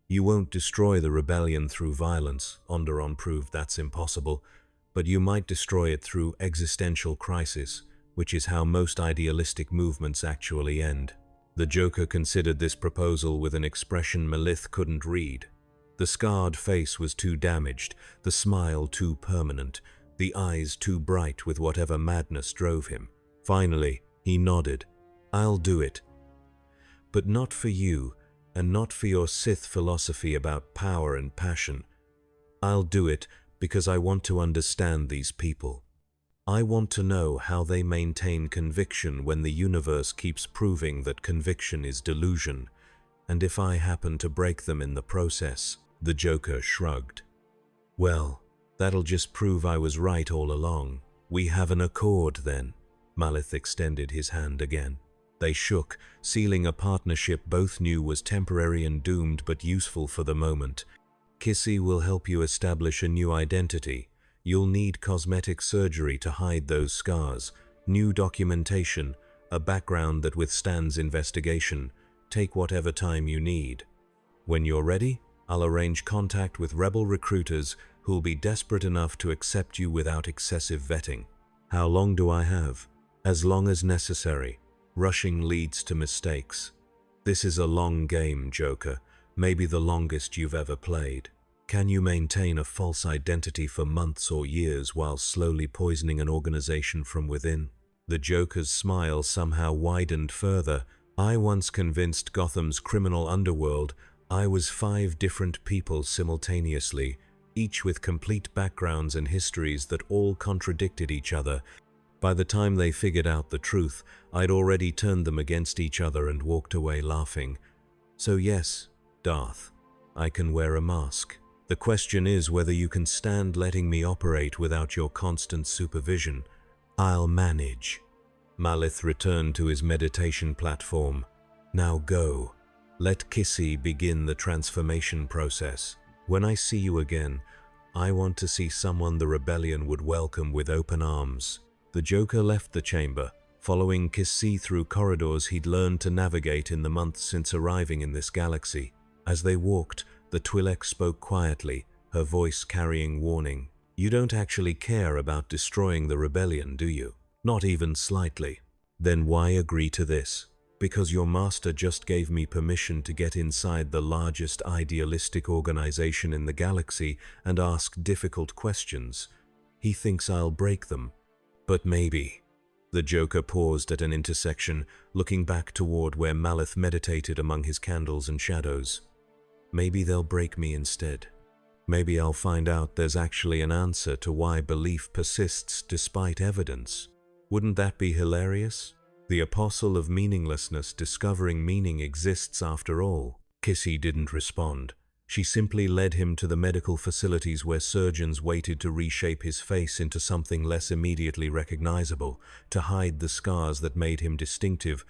You won't destroy the rebellion through violence. Andderon proved that's impossible. But you might destroy it through existential crisis, which is how most idealistic movements actually end." The Joker considered this proposal with an expression Malith couldn't read. The The scarred face was too damaged, the smile too permanent, the eyes too bright with whatever madness drove him. Finally, he nodded. "I'll do it. But not for you, and not for your Sith philosophy about power and passion. I'll do it because I want to understand these people. I want to know how they maintain conviction when the universe keeps proving that conviction is delusion, and if I happen to break them in the process." The Joker shrugged. "Well, that'll just prove I was right all along. We have an accord then." Malith extended his hand again. They shook, sealing a partnership both knew was temporary and doomed but useful for the moment. "Kissy will help you establish a new identity. You'll need cosmetic surgery to hide those scars, new documentation, a background that withstands investigation. Take whatever time you need. When you're ready, I'll arrange contact with rebel recruiters who'll be desperate enough to accept you without excessive vetting. How long do I have? As long as necessary. Rushing leads to mistakes. This is a long game, Joker, maybe the longest you've ever played. Can you maintain a false identity for months or years while slowly poisoning an organization from within?" The Joker's smile somehow widened further. "I once convinced Gotham's criminal underworld I was 5 different people simultaneously, each with complete backgrounds and histories that all contradicted each other. By the time they figured out the truth, I'd already turned them against each other and walked away laughing. So yes, Darth, I can wear a mask. The question is whether you can stand letting me operate without your constant supervision. I'll manage." Malith returned to his meditation platform. "Now go. Let Kissy begin the transformation process. When I see you again, I want to see someone the rebellion would welcome with open arms." The Joker left the chamber, following Kissy through corridors he'd learned to navigate in the months since arriving in this galaxy. As they walked, the Twi'lek spoke quietly, her voice carrying warning. "You don't actually care about destroying the rebellion, do you? Not even slightly. Then why agree to this? Because your master just gave me permission to get inside the largest idealistic organization in the galaxy and ask difficult questions. He thinks I'll break them. But maybe." The Joker paused at an intersection, looking back toward where Malith meditated among his candles and shadows. "Maybe they'll break me instead. Maybe I'll find out there's actually an answer to why belief persists despite evidence. Wouldn't that be hilarious? The apostle of meaninglessness discovering meaning exists after all." Kissy didn't respond. She simply led him to the medical facilities where surgeons waited to reshape his face into something less immediately recognizable, to hide the scars that made him distinctive,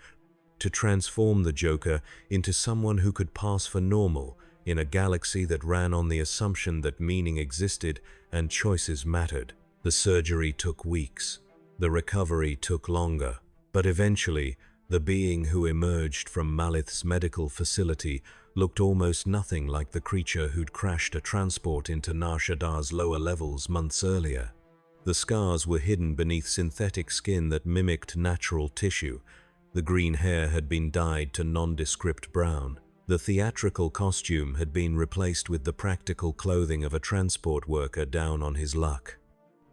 to transform the Joker into someone who could pass for normal in a galaxy that ran on the assumption that meaning existed and choices mattered. The surgery took weeks. The recovery took longer. But eventually, the being who emerged from Malith's medical facility looked almost nothing like the creature who'd crashed a transport into Nar Shaddaa's lower levels months earlier. The scars were hidden beneath synthetic skin that mimicked natural tissue. The green hair had been dyed to nondescript brown. The theatrical costume had been replaced with the practical clothing of a transport worker down on his luck.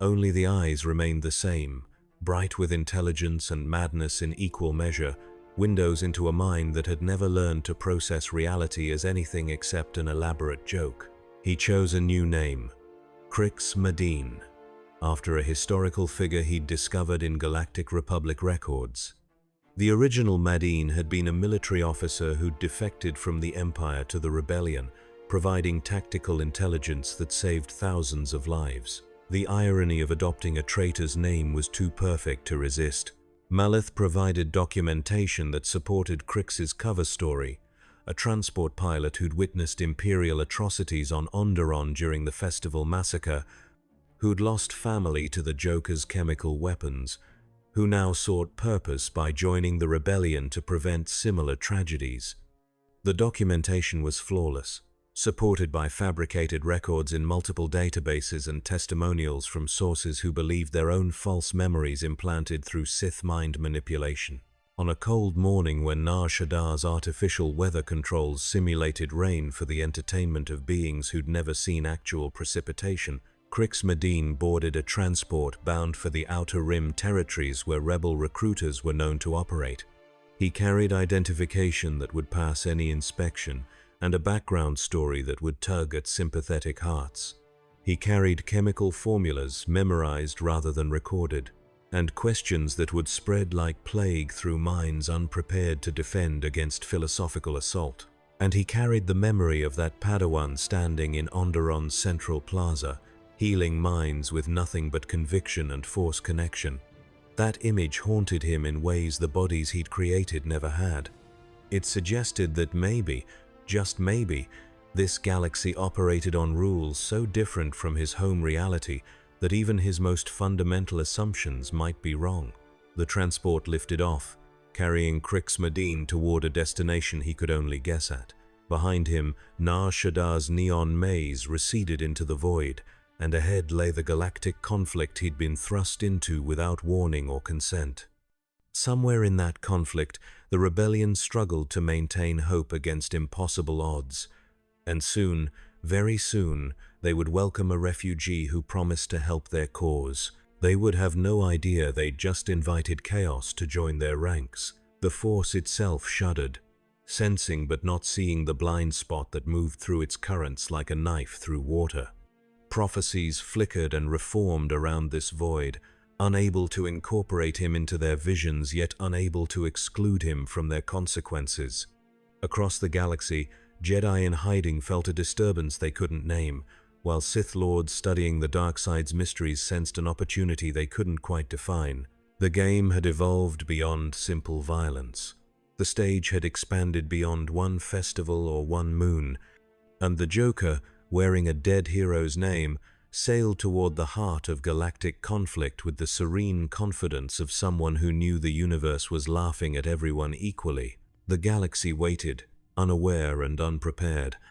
Only the eyes remained the same, bright with intelligence and madness in equal measure, windows into a mind that had never learned to process reality as anything except an elaborate joke. He chose a new name, Crix Madine, after a historical figure he'd discovered in Galactic Republic records. The original Madine had been a military officer who'd defected from the Empire to the Rebellion, providing tactical intelligence that saved thousands of lives. The irony of adopting a traitor's name was too perfect to resist. Malith provided documentation that supported Crix's cover story, a transport pilot who'd witnessed imperial atrocities on Andderon during the festival massacre, who'd lost family to the Joker's chemical weapons, who now sought purpose by joining the rebellion to prevent similar tragedies. The documentation was flawless, supported by fabricated records in multiple databases and testimonials from sources who believed their own false memories implanted through Sith mind manipulation. On a cold morning when Nar Shadar's artificial weather controls simulated rain for the entertainment of beings who'd never seen actual precipitation, Crix Madine boarded a transport bound for the Outer Rim territories where rebel recruiters were known to operate. He carried identification that would pass any inspection and a background story that would tug at sympathetic hearts. He carried chemical formulas memorized rather than recorded, and questions that would spread like plague through minds unprepared to defend against philosophical assault. And he carried the memory of that Padawan standing in Andderon's central plaza, healing minds with nothing but conviction and force connection. That image haunted him in ways the bodies he'd created never had. It suggested that maybe, just maybe, this galaxy operated on rules so different from his home reality that even his most fundamental assumptions might be wrong. The transport lifted off, carrying Crix Madine toward a destination he could only guess at. Behind him, Nar Shadar's neon maze receded into the void, and ahead lay the galactic conflict he'd been thrust into without warning or consent. Somewhere in that conflict, the rebellion struggled to maintain hope against impossible odds. And soon, very soon, they would welcome a refugee who promised to help their cause. They would have no idea they'd just invited chaos to join their ranks. The Force itself shuddered, sensing but not seeing the blind spot that moved through its currents like a knife through water. Prophecies flickered and reformed around this void, unable to incorporate him into their visions, yet unable to exclude him from their consequences. Across the galaxy, Jedi in hiding felt a disturbance they couldn't name, while Sith Lords studying the dark side's mysteries sensed an opportunity they couldn't quite define. The game had evolved beyond simple violence. The stage had expanded beyond one festival or one moon, and the Joker, wearing a dead hero's name, sailed toward the heart of galactic conflict with the serene confidence of someone who knew the universe was laughing at everyone equally. The galaxy waited, unaware and unprepared,